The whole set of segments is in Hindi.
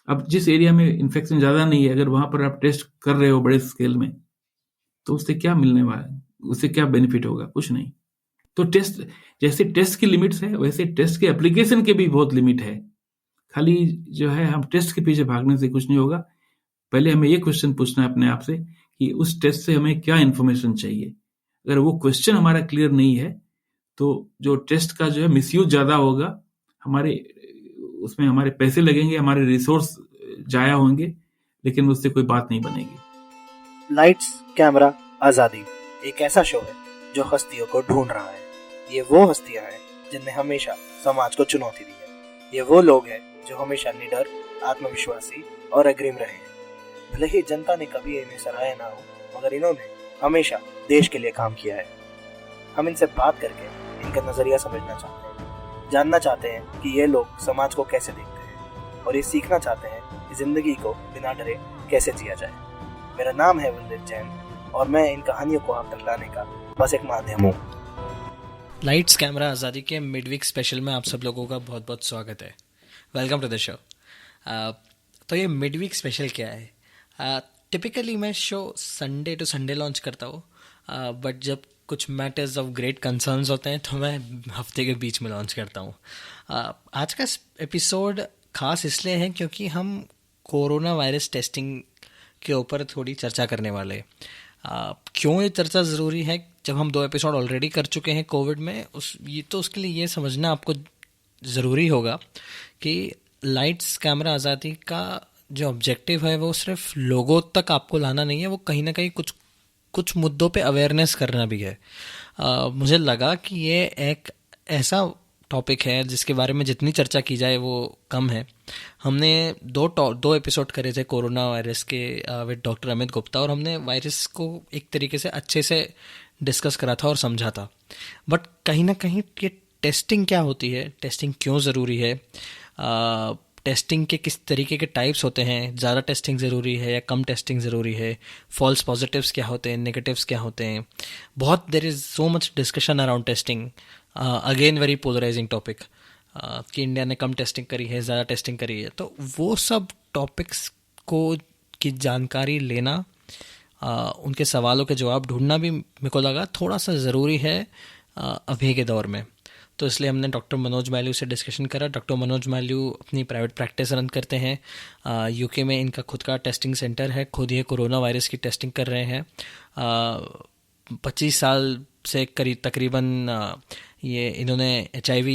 अब जिस एरिया में इन्फेक्शन ज़्यादा नहीं है, अगर वहाँ पर आप टेस्ट कर रहे हो बड़े स्केल में, तो उससे क्या मिलने वाला है? उससे क्या बेनिफिट होगा? कुछ नहीं। तो टेस्ट, जैसे टेस्ट की लिमिट्स है, वैसे टेस्ट के एप्लीकेशन के भी बहुत लिमिट है। खाली जो है हम टेस्ट के पीछे भागने से कुछ नहीं होगा। पहले हमें ये क्वेश्चन पूछना है अपने आप से कि उस टेस्ट से हमें क्या इन्फॉर्मेशन चाहिए। अगर वो क्वेश्चन हमारा क्लियर नहीं है, तो जो टेस्ट का जो है मिसयूज ज़्यादा होगा, हमारे उसमें हमारे पैसे लगेंगे, हमारे रिसोर्स जाया होंगे, लेकिन उससे कोई बात नहीं बनेगी। लाइट्स कैमरा आजादी एक ऐसा शो है जो हस्तियों को ढूंढ रहा है। ये वो हस्तियां हैं जिनने हमेशा समाज को चुनौती दी है। ये वो लोग हैं जो हमेशा निडर, आत्मविश्वासी और अग्रिम रहे हैं। भले ही जनता ने कभी इन्हें सराहा ना हो, मगर इन्होंने हमेशा देश के लिए काम किया है। हम इनसे बात करके इनका नजरिया समझना चाहते हैं, जानना चाहते हैं कि ये लोग समाज को कैसे देखते हैं, और ये सीखना चाहते हैं कि जिंदगी को बिना डरे कैसे जिया जाए। मेरा नाम है वंदित जैन और मैं इन कहानियों को आप तक लाने का बस एक माध्यम हूँ। लाइट्स कैमरा आज़ादी के मिडवीक स्पेशल में आप सब लोगों का बहुत बहुत स्वागत है। Welcome to the show. तो ये मिडवीक स्पेशल क्या है? टिपिकली मैं show Sunday to Sunday launch करता हूँ, बट जब कुछ मैटर्स ऑफ ग्रेट कंसर्न्स होते हैं तो मैं हफ्ते के बीच में लॉन्च करता हूँ। आज का एपिसोड खास इसलिए है क्योंकि हम कोरोना वायरस टेस्टिंग के ऊपर थोड़ी चर्चा करने वाले हैं। क्यों ये चर्चा ज़रूरी है जब हम 2 एपिसोड ऑलरेडी कर चुके हैं कोविड में? उसके लिए ये समझना आपको ज़रूरी होगा कि लाइट्स कैमरा आज़ादी का जो ऑब्जेक्टिव है वो सिर्फ लोगों तक आपको लाना नहीं है, वो कहीं ना कहीं कुछ मुद्दों पे अवेयरनेस करना भी है। मुझे लगा कि ये एक ऐसा टॉपिक है जिसके बारे में जितनी चर्चा की जाए वो कम है। हमने दो एपिसोड करे थे कोरोना वायरस के विद डॉक्टर अमित गुप्ता, और हमने वायरस को एक तरीके से अच्छे से डिस्कस करा था और समझा था। बट कहीं ना कहीं ये टेस्टिंग क्या होती है, टेस्टिंग क्यों ज़रूरी है, टेस्टिंग के किस तरीके के टाइप्स होते हैं, ज़्यादा टेस्टिंग ज़रूरी है या कम टेस्टिंग ज़रूरी है, फॉल्स पॉजिटिव्स क्या होते हैं, नेगेटिव्स क्या होते हैं, बहुत there is so much discussion around testing. Again very polarising topic कि इंडिया ने कम टेस्टिंग करी है, ज़्यादा टेस्टिंग करी है। तो वो सब टॉपिक्स को की जानकारी लेना, उनके सवालों के जवाब ढूंढना भी मेरे को लगा थोड़ा सा ज़रूरी है अभी के दौर में। तो इसलिए हमने डॉक्टर मनोज माल्यू से डिस्कशन करा। डॉक्टर मनोज माल्यू अपनी प्राइवेट प्रैक्टिस रन करते हैं। यूके में इनका खुद का टेस्टिंग सेंटर है, खुद ये कोरोना वायरस की टेस्टिंग कर रहे हैं। 25 साल से करीब तकरीबन ये इन्होंने HIV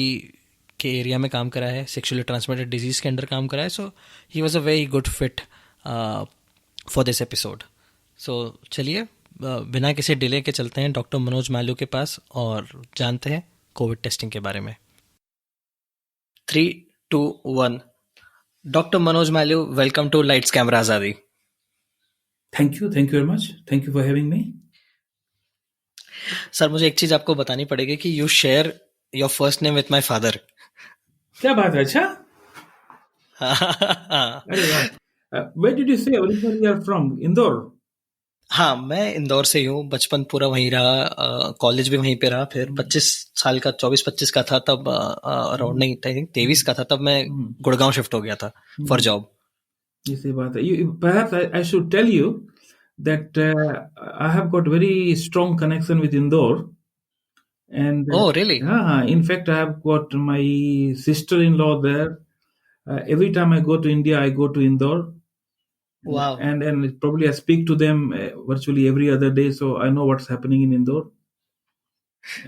के एरिया में काम करा है, सेक्सुअली ट्रांसमिटेड डिजीज़ के अंडर काम करा है। So he was a very good fit for this episode. So चलिए बिना किसी डिले के चलते हैं डॉक्टर मनोज माल्यू के पास और जानते हैं कोविड टेस्टिंग के बारे में। 3, 2, 1। Doctor Manoj Malu, welcome to lights camera Azadi. Thank you very much, thank you for having me. Sir, मुझे एक चीज़ आपको बतानी पड़ेगी कि you share your first name with my father. क्या बात है? अच्छा, अरे वाह। Where did you say originally you are from? Indore? हाँ, मैं इंदौर से ही हूँ। बचपन पूरा वहीं रहा, कॉलेज भी वहीं पे रहा। फिर 25 साल का, 24-25 का था तब, अराउंड नहीं, 23 का था तब मैं गुड़गांव शिफ्ट हो गया था फॉर जॉब। इसी बात है। Perhaps I should tell you that I have got very strong connection with Indore. And Oh, really? in fact, I have got my sister-in-law there. Every time I go to India, I go to Indore. Wow. And probably I speak to them virtually every other day, so I know what's happening in Indore.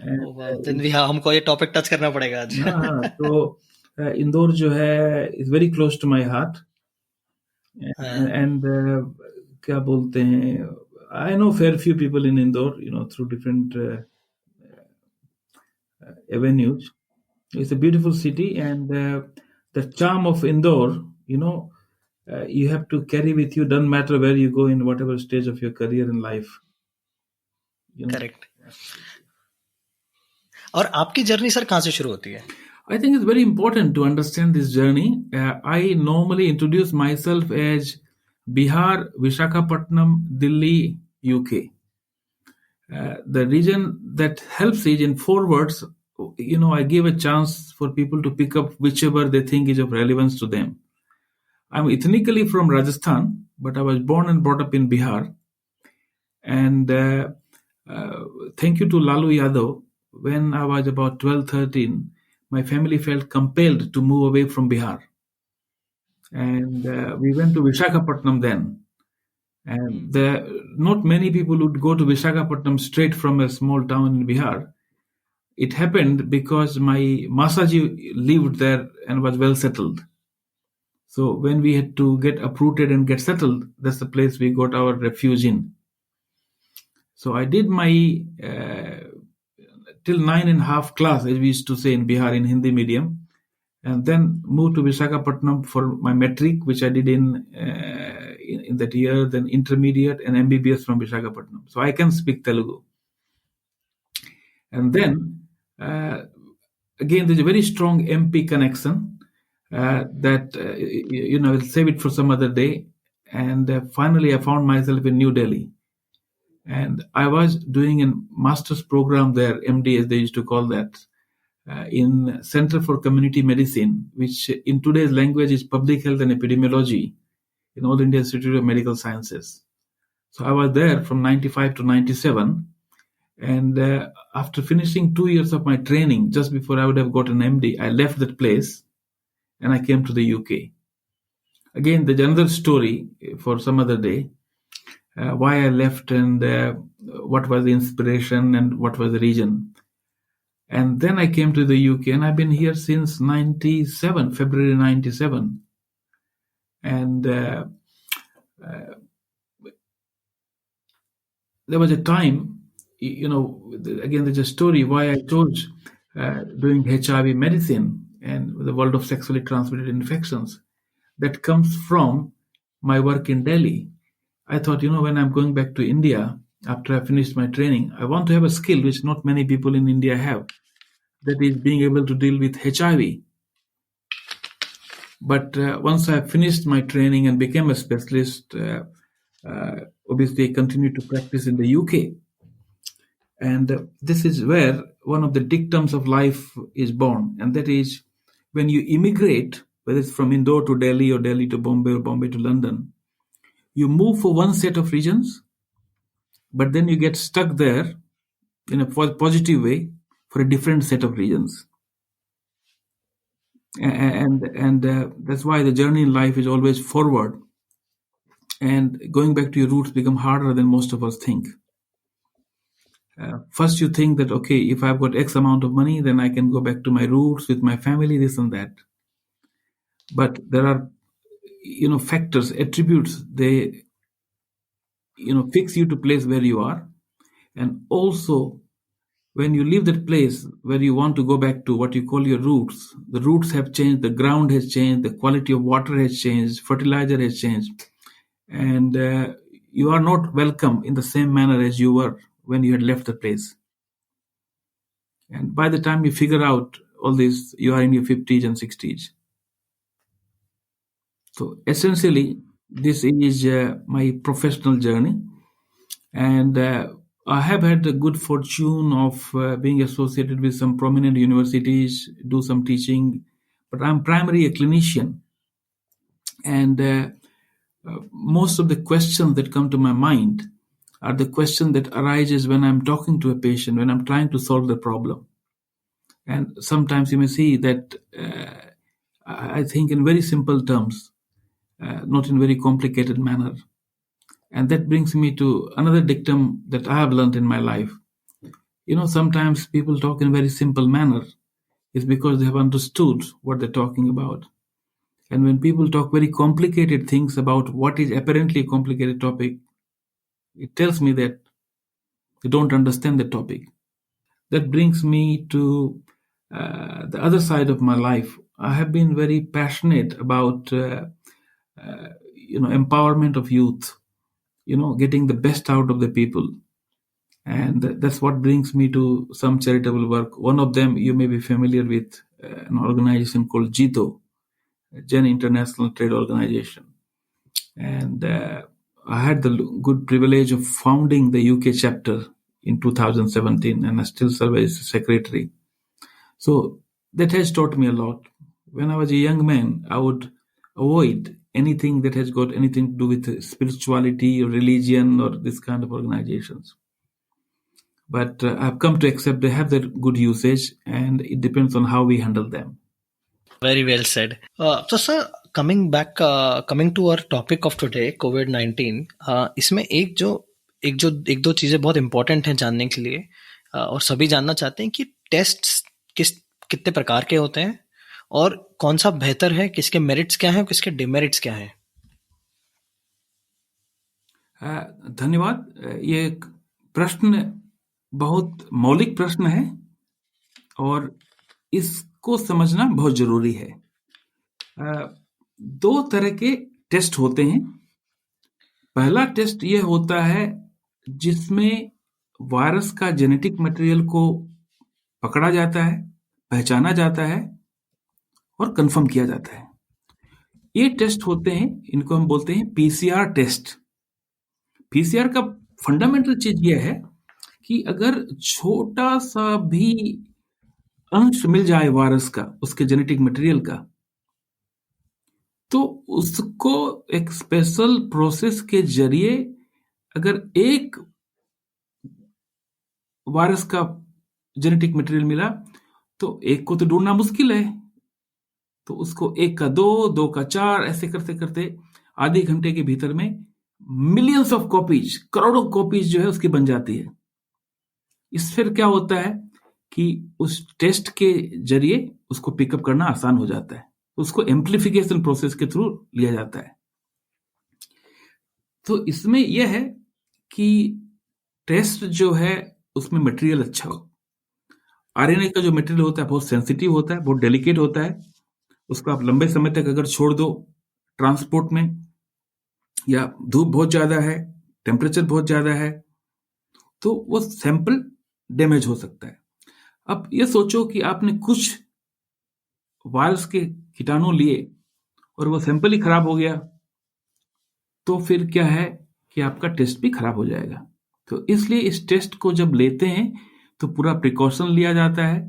Oh, wow. Then हमको ये टॉपिक टच करना पड़ेगा आज। हाँ, तो इंदौर जो है is very close to my heart. And क्या बोलते हैं, I know fair few people in Indore, through different avenues. It's a beautiful city, and the charm of Indore, you have to carry with you, doesn't matter where you go in whatever stage of your career in life. Correct. और आपकी जर्नी सर कहाँ से शुरू होती है? I think it's very important to understand this journey. I normally introduce myself as Bihar, Visakhapatnam, Delhi, UK. The reason that helps is in 4 words. I give a chance for people to pick up whichever they think is of relevance to them. I'm ethnically from Rajasthan, but I was born and brought up in Bihar. And thank you to Lalu Yadav, when I was about 12, 13, my family felt compelled to move away from Bihar. And we went to Vishakhapatnam then. And not many people would go to Vishakhapatnam straight from a small town in Bihar. It happened because my Masaji lived there and was well settled. So when we had to get uprooted and get settled, that's the place we got our refuge in. So I did my till 9.5 class, as we used to say in Bihar, in Hindi medium, and then moved to Visakhapatnam for my metric, which I did in that year, then intermediate and MBBS from Visakhapatnam. So I can speak Telugu. And then, again, there's a very strong MP connection that, I'll save it for some other day. And finally, I found myself in New Delhi. And I was doing a master's program there, MD as they used to call that, in Center for Community Medicine, which in today's language is Public Health and Epidemiology in All India Institute of Medical Sciences. So I was there from 95 to 97. And after finishing 2 years of my training, just before I would have got an MD, I left that place and I came to the UK. Again, there's another story for some other day. Why I left and what was the inspiration and what was the reason. And then I came to the UK and I've been here since 97, February 97. And there was a time, again, there's a story why I chose doing HIV medicine and the world of sexually transmitted infections. That comes from my work in Delhi. I thought, when I'm going back to India after I finished my training, I want to have a skill which not many people in India have. That is being able to deal with HIV. But once I finished my training and became a specialist, obviously I continued to practice in the UK. And this is where one of the dictums of life is born. And that is when you immigrate, whether it's from Indore to Delhi or Delhi to Bombay or Bombay to London, you move for one set of regions, but then you get stuck there in a positive way for a different set of regions. And that's why the journey in life is always forward. And going back to your roots become harder than most of us think. First you think that, okay, if I've got X amount of money, then I can go back to my roots with my family, this and that. But there are, factors, attributes, they, fix you to place where you are. And also, when you leave that place where you want to go back to what you call your roots, the roots have changed, the ground has changed, the quality of water has changed, fertilizer has changed. And you are not welcome in the same manner as you were when you had left the place. And by the time you figure out all this, you are in your 50s and 60s. So essentially, this is my professional journey. And I have had the good fortune of being associated with some prominent universities, do some teaching, but I'm primarily a clinician. And most of the questions that come to my mind are the question that arises when I'm talking to a patient, when I'm trying to solve the problem. And sometimes you may see that I think in very simple terms, not in very complicated manner. And that brings me to another dictum that I have learned in my life. Sometimes people talk in a very simple manner. It's because they have understood what they're talking about. And when people talk very complicated things about what is apparently a complicated topic, it tells me that they don't understand the topic. That brings me to the other side of my life. I have been very passionate about empowerment of youth, getting the best out of the people. And that's what brings me to some charitable work. One of them, you may be familiar with, an organization called JITO, Gen International Trade Organization. And I had the good privilege of founding the UK chapter in 2017, and I still serve as secretary. So that has taught me a lot. When I was a young man, I would avoid anything that has got anything to do with spirituality or religion or this kind of organizations. But I've come to accept they have their good usage, and it depends on how we handle them. Very well said. So, sir, coming to our topic of today, COVID-19, इसमें एक दो चीजें बहुत इंपॉर्टेंट हैं जानने के लिए, और सभी जानना चाहते हैं कि टेस्ट कितने प्रकार के होते हैं और कौन सा बेहतर है, किसके मेरिट्स क्या हैं और किसके डिमेरिट्स क्या हैं. धन्यवाद. ये एक प्रश्न बहुत मौलिक प्रश्न है और इसको समझना बहुत जरूरी है. दो तरह के टेस्ट होते हैं. पहला टेस्ट ये होता है जिसमें वायरस का जेनेटिक मटेरियल को पकड़ा जाता है, पहचाना जाता है और कंफर्म किया जाता है. ये टेस्ट होते हैं, इनको हम बोलते हैं पीसीआर टेस्ट. पीसीआर का फंडामेंटल चीज ये है कि अगर छोटा सा भी अंश मिल जाए वायरस का, उसके जेनेटिक मटेरियल का, तो उसको एक स्पेशल प्रोसेस के जरिए अगर एक वायरस का जेनेटिक मटेरियल मिला तो एक को तो ढूंढना मुश्किल है, तो उसको एक का दो का चार, ऐसे करते करते आधे घंटे के भीतर में मिलियंस ऑफ कॉपीज, करोड़ों कॉपीज जो है उसकी बन जाती है. इस फिर क्या होता है कि उस टेस्ट के जरिए उसको पिकअप करना आसान हो जाता है, उसको एम्प्लीफिकेशन प्रोसेस के थ्रू लिया जाता है. तो इसमें यह है कि टेस्ट जो है उसमें मटेरियल अच्छा हो. आरएनए का जो मटेरियल होता है बहुत सेंसिटिव होता है, बहुत डेलिकेट होता है. उसको आप लंबे समय तक अगर छोड़ दो ट्रांसपोर्ट में, या धूप बहुत ज्यादा है, टेम्परेचर बहुत ज्यादा है, तो वो सैंपल डैमेज हो सकता है. अब ये सोचो कि आपने कुछ वायरस के कीटाणु लिए और वो सैंपल ही खराब हो गया, तो फिर क्या है कि आपका टेस्ट भी खराब हो जाएगा. तो इसलिए इस टेस्ट को जब लेते हैं तो पूरा प्रिकॉशन लिया जाता है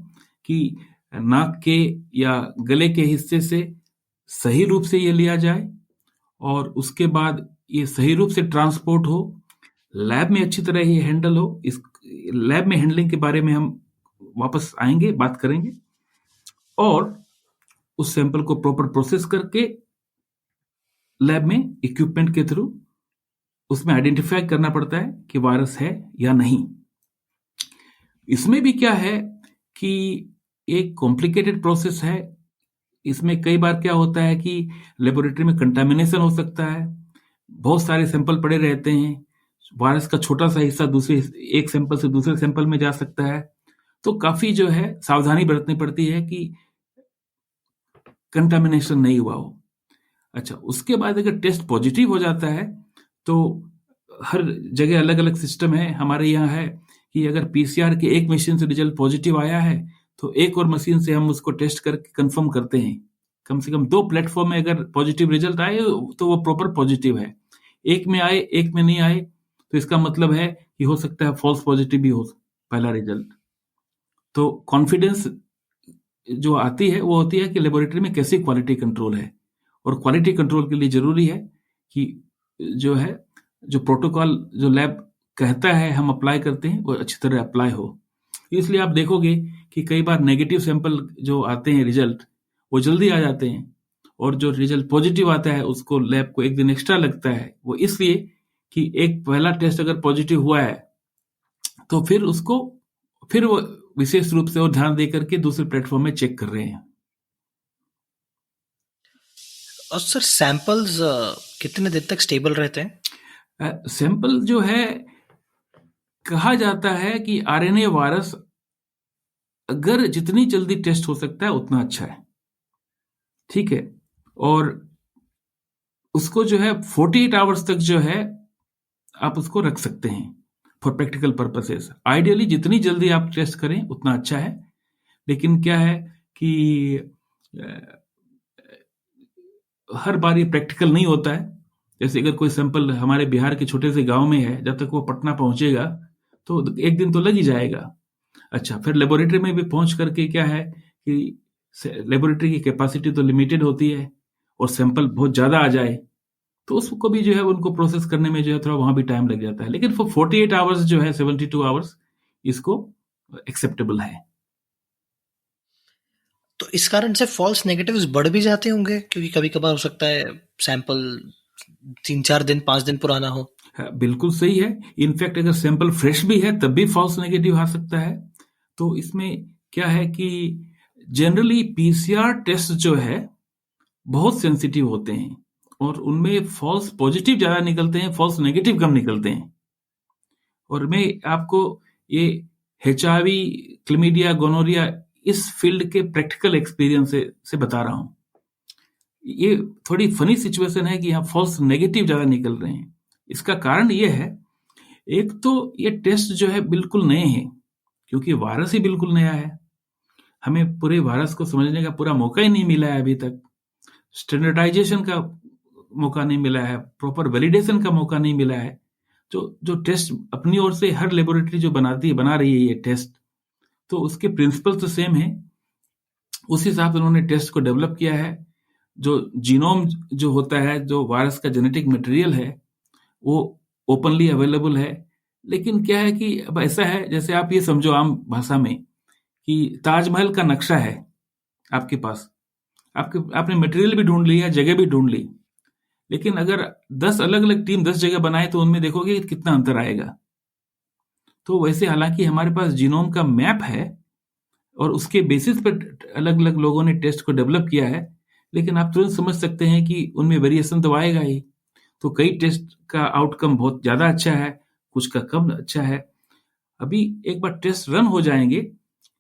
कि नाक के या गले के हिस्से से सही रूप से ये लिया जाए और उसके बाद ये सही रूप से ट्रांसपोर्ट हो, लैब में अच्छी तरह ये हैंडल हो. इस लैब में हैंडलिंग के बारे में हम वापस आएंगे, बात करेंगे. और उस सैंपल को प्रॉपर प्रोसेस करके लैब में इक्विपमेंट के थ्रू उसमें आइडेंटिफाई करना पड़ता है कि वायरस है या नहीं. इसमें भी क्या है कि एक कॉम्प्लिकेटेड प्रोसेस है. इसमें कई बार क्या होता है कि लेबोरेटरी में कंटामिनेशन हो सकता है, बहुत सारे सैंपल पड़े रहते हैं, वायरस का छोटा सा हिस्सा दूसरे एक सैंपल से दूसरे सैंपल में जा सकता है. तो काफी जो है सावधानी बरतनी पड़ती है कि कंटामिनेशन नहीं हुआ हो. अच्छा, उसके बाद अगर टेस्ट पॉजिटिव हो जाता है तो हर जगह अलग अलग सिस्टम है. हमारे यहाँ है कि अगर पीसीआर के एक मशीन से रिजल्ट पॉजिटिव आया है तो एक और मशीन से हम उसको टेस्ट करके कंफर्म करते हैं. कम से कम 2 प्लेटफॉर्म में अगर पॉजिटिव रिजल्ट आए तो वो प्रॉपर पॉजिटिव है. एक में आए, एक में नहीं आए, तो इसका मतलब है कि हो सकता है फॉल्स पॉजिटिव भी हो पहला रिजल्ट. तो कॉन्फिडेंस जो आती है वो होती है कि लेबोरेटरी में कैसी क्वालिटी कंट्रोल है. और क्वालिटी कंट्रोल के लिए जरूरी है कि जो प्रोटोकॉल जो लैब कहता है हम अप्लाई करते हैं वो अच्छी तरह अप्लाई हो. इसलिए आप देखोगे कि कई बार नेगेटिव सैंपल जो आते हैं रिजल्ट वो जल्दी आ जाते हैं, और जो रिजल्ट पॉजिटिव आता है उसको लैब को एक दिन एक्स्ट्रा लगता है. वो इसलिए कि एक पहला टेस्ट अगर पॉजिटिव हुआ है तो फिर वो विशेष रूप से और ध्यान दे करके दूसरे प्लेटफॉर्म में चेक कर रहे हैं. और सर सैंपल्स कितने दिन तक स्टेबल रहते हैं? सैंपल जो है, कहा जाता है कि आरएनए वायरस अगर जितनी जल्दी टेस्ट हो सकता है उतना अच्छा है, ठीक है. और उसको जो है 48 आवर्स तक जो है आप उसको रख सकते हैं फॉर प्रैक्टिकल पर्पसेस. आइडियली जितनी जल्दी आप टेस्ट करें उतना अच्छा है. लेकिन क्या है कि हर बार ये प्रैक्टिकल नहीं होता है. जैसे अगर कोई सैंपल हमारे बिहार के छोटे से गांव में है, जब तक वो पटना पहुंचेगा तो एक दिन तो लग ही जाएगा. अच्छा, फिर लेबोरेटरी में भी पहुंच करके क्या है कि लेबोरेटरी की कैपेसिटी तो लिमिटेड होती है और सैंपल बहुत ज़्यादा आ जाए तो उसको भी जो है उनको प्रोसेस करने में जो है थोड़ा वहाँ भी टाइम लग जाता है, लेकिन फॉर 48 आवर्स जो है 72 आवर्स इसको एक्सेप्टेबल है। तो इस कारण से फॉल्स नेगेटिव्स बढ़ भी जाते होंगे, क्योंकि कभी कभार हो सकता है सैंपल 3-4 दिन 5 दिन पुराना हो। हाँ, बिल्कुल सही है। इनफैक्ट अगर सैंपल फ्रेश भी है तब भी फॉल्स नेगेटिव आ सकता है। तो इसमें क्या है कि जनरली पीसीआर टेस्ट जो है बहुत सेंसिटिव होते हैं और उनमें फॉल्स पॉजिटिव ज़्यादा निकलते हैं, फॉल्स नेगेटिव कम निकलते हैं। और मैं आपको ये HIV, क्लमीडिया, गोनोरिया इस फील्ड के प्रैक्टिकल एक्सपीरियंस से बता रहा हूँ। ये थोड़ी फनी सिचुएशन है कि यहाँ फॉल्स नेगेटिव ज़्यादा निकल रहे हैं। इसका कारण ये है, एक तो ये टेस्ट जो है बिल्कुल नए हैं, क्योंकि वायरस ही बिल्कुल नया है। हमें पूरे वायरस को समझने का पूरा मौका ही नहीं मिला है अभी तक। स्टैंडर्डाइजेशन का मौका नहीं मिला है, प्रॉपर वैलिडेशन का मौका नहीं मिला है। जो टेस्ट अपनी ओर से हर लेबोरेटरी जो बना रही है ये टेस्ट, तो उसके प्रिंसिपल तो सेम है। उस हिसाब से उन्होंने टेस्ट को डेवलप किया है। जो जीनोम जो होता है, जो वायरस का जेनेटिक मटेरियल है, वो ओपनली अवेलेबल है। लेकिन क्या है कि अब ऐसा है, जैसे आप ये समझो आम भाषा में कि ताजमहल का नक्शा है आपके पास, आपने मटेरियल भी ढूंढ लिया, जगह भी ढूंढ ली, लेकिन अगर 10 अलग अलग टीम 10 जगह बनाए तो उनमें देखोगे कितना अंतर आएगा। तो वैसे हालांकि हमारे पास जीनोम का मैप है और उसके बेसिस पर अलग अलग लोगों ने टेस्ट को डेवलप किया है, लेकिन आप तुरंत समझ सकते हैं कि उनमें वेरिएशन तो आएगा ही। तो कई टेस्ट का आउटकम बहुत ज़्यादा अच्छा है, कुछ का कम अच्छा है। अभी एक बार टेस्ट रन हो जाएंगे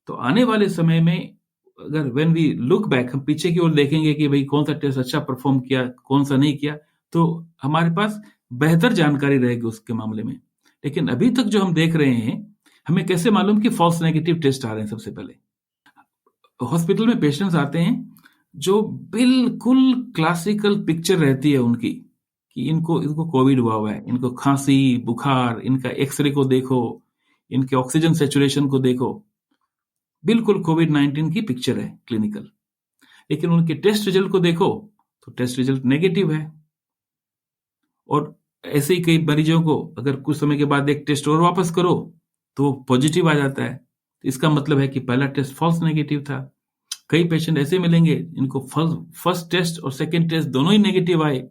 तो आने वाले समय में अगर व्हेन वी लुक बैक, हम पीछे की ओर देखेंगे कि भाई कौन सा टेस्ट अच्छा परफॉर्म किया, कौन सा नहीं किया, तो हमारे पास बेहतर जानकारी रहेगी उसके मामले में। लेकिन अभी तक जो हम देख रहे हैं, हमें कैसे मालूम कि फॉल्स नेगेटिव टेस्ट आ रहे हैं? सबसे पहले हॉस्पिटल में पेशेंट्स आते हैं जो बिल्कुल क्लासिकल पिक्चर रहती है उनकी कि इनको कोविड हुआ है, इनको खांसी, बुखार, इनका एक्सरे को देखो, इनके ऑक्सीजन सेचुरेशन को देखो, बिल्कुल कोविड-19 की पिक्चर है क्लिनिकल। लेकिन उनके टेस्ट रिजल्ट को देखो तो टेस्ट रिजल्ट नेगेटिव है। और ऐसे ही कई मरीजों को अगर कुछ समय के बाद एक टेस्ट और वापस करो तो पॉजिटिव आ जाता है। तो इसका मतलब है कि पहला टेस्ट फॉल्स नेगेटिव था। कई पेशेंट ऐसे मिलेंगे इनको फर्स्ट टेस्ट और सेकेंड टेस्ट दोनों ही नेगेटिव आए।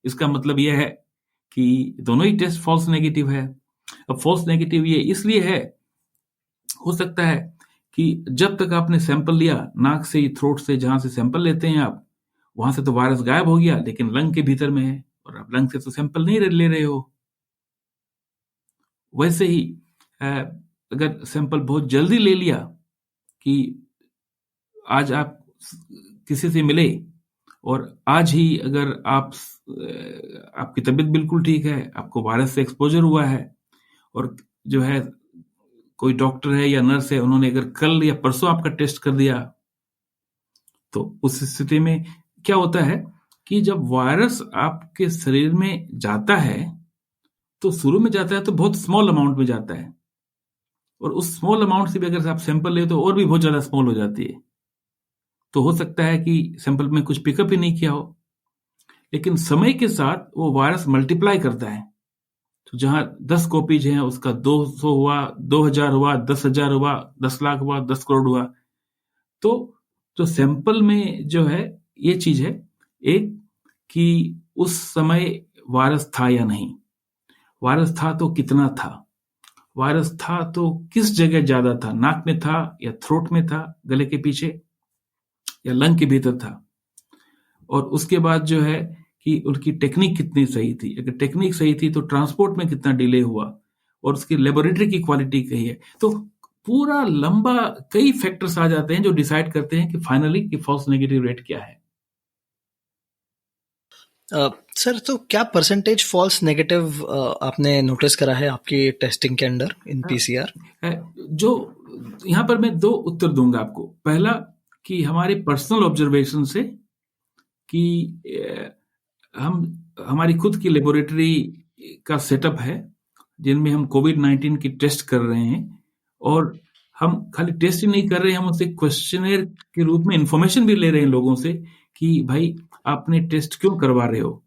इसका मतलब यह है कि दोनों ही टेस्ट फॉल्स नेगेटिव है। अब फॉल्स नेगेटिव ये इसलिए है, हो सकता है कि जब तक आपने सैंपल लिया नाक से, थ्रोट से, जहां से सैंपल लेते हैं आप, वहां से तो वायरस गायब हो गया, लेकिन लंग के भीतर में है और आप लंग से तो सैंपल नहीं ले रहे हो। वैसे ही अगर सैंपल बहुत जल्दी ले लिया कि आज आप किसी से मिले और आज ही अगर आपकी तबीयत बिल्कुल ठीक है, आपको वायरस से एक्सपोजर हुआ है और जो है कोई डॉक्टर है या नर्स है, उन्होंने अगर कल या परसों आपका टेस्ट कर दिया, तो उस स्थिति में क्या होता है कि जब वायरस आपके शरीर में जाता है तो शुरू में जाता है तो बहुत स्मॉल अमाउंट में जाता है, और उस स्मॉल अमाउंट से भी अगर आप सैंपल ले तो और भी बहुत ज्यादा स्मॉल हो जाती है। तो हो सकता है कि सैंपल में कुछ पिकअप ही नहीं किया हो, लेकिन समय के साथ वो वायरस मल्टीप्लाई करता है। तो जहां 10 कॉपीज हैं उसका 200 हुआ, 2000 हुआ, 10,000 हुआ, 10 लाख हुआ, 10 करोड़ हुआ। तो जो सैंपल में जो है ये चीज है, एक कि उस समय वायरस था या नहीं, वायरस था तो कितना था, वायरस था तो किस जगह ज्यादा था, नाक में था या थ्रोट में था, गले के पीछे या लंग के भीतर था। और उसके बाद जो है कि उनकी टेक्निक कितनी सही थी, अगर टेक्निक सही थी तो ट्रांसपोर्ट में कितना डिले हुआ, और उसकी लेबोरेटरी की क्वालिटी कही है। तो पूरा लंबा कई फैक्टर्स आ जाते हैं जो डिसाइड करते हैं कि फाइनली कि फॉल्स नेगेटिव रेट क्या है। सर, तो क्या परसेंटेज फॉल्स नेगेटिव आपने नोटिस करा है आपकी टेस्टिंग के अंदर इन पीसीआर? जो यहाँ पर मैं 2 उत्तर दूंगा आपको। पहला कि हमारे पर्सनल ऑब्जर्वेशन से कि हमारी खुद की लेबोरेटरी का सेटअप है जिनमें हम कोविड-19 की टेस्ट कर रहे हैं, और हम खाली टेस्ट ही नहीं कर रहे हैं, हम उससे क्वेश्चनर के रूप में इंफॉर्मेशन भी ले रहे हैं लोगों से कि भाई आपने टेस्ट क्यों करवा रहे हो,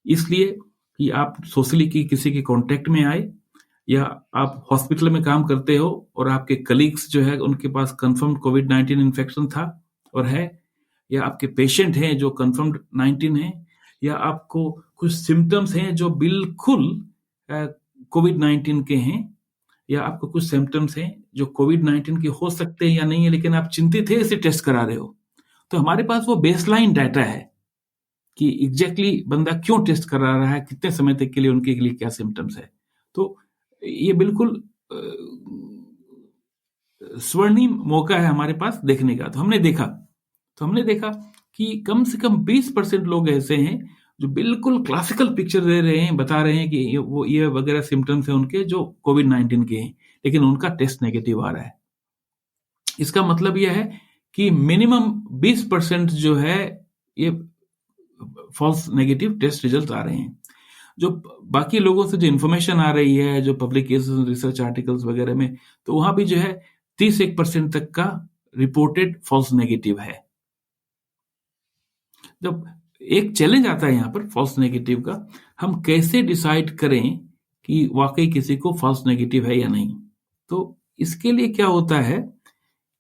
इसलिए कि आप सोशली की किसी के कांटेक्ट में आए, या आप हॉस्पिटल में काम करते हो और आपके कलीग्स जो है उनके पास कंफर्म्ड कोविड-19 इन्फेक्शन था और है, या आपके पेशेंट हैं जो कंफर्म्ड 19 है, या आपको कुछ सिम्टम्स हैं जो बिल्कुल कोविड-19 के हैं, या आपको कुछ सिम्टम्स हैं जो कोविड-19 के हो सकते हैं या नहीं है, लेकिन आप चिंतित है, इसे टेस्ट करा रहे हो, तो हमारे पास वो बेसलाइन डाटा है कि एग्जैक्टली बंदा क्यों टेस्ट करा रहा है, कितने समय तक के लिए उनके लिए क्या सिम्टम्स है। तो ये बिल्कुल स्वर्णिम मौका है हमारे पास देखने का। तो हमने देखा कि कम से कम 20% लोग ऐसे हैं जो बिल्कुल क्लासिकल पिक्चर दे रहे हैं, बता रहे हैं कि ये वगैरह सिम्टम्स हैं उनके जो कोविड-19 के हैं, लेकिन उनका टेस्ट नेगेटिव आ रहा है। इसका मतलब यह है कि मिनिमम 20% जो है ये फॉल्स नेगेटिव टेस्ट रिजल्ट आ रहे हैं। जो बाकी लोगों से जो इन्फॉर्मेशन आ रही है, जो पब्लिकेशन, रिसर्च आर्टिकल्स वगैरह में, तो वहां भी जो है 31% तक का रिपोर्टेड फॉल्स नेगेटिव है। जब एक चैलेंज आता है यहाँ पर फॉल्स नेगेटिव का, हम कैसे डिसाइड करें कि वाकई किसी को फॉल्स नेगेटिव है या नहीं। तो इसके लिए क्या होता है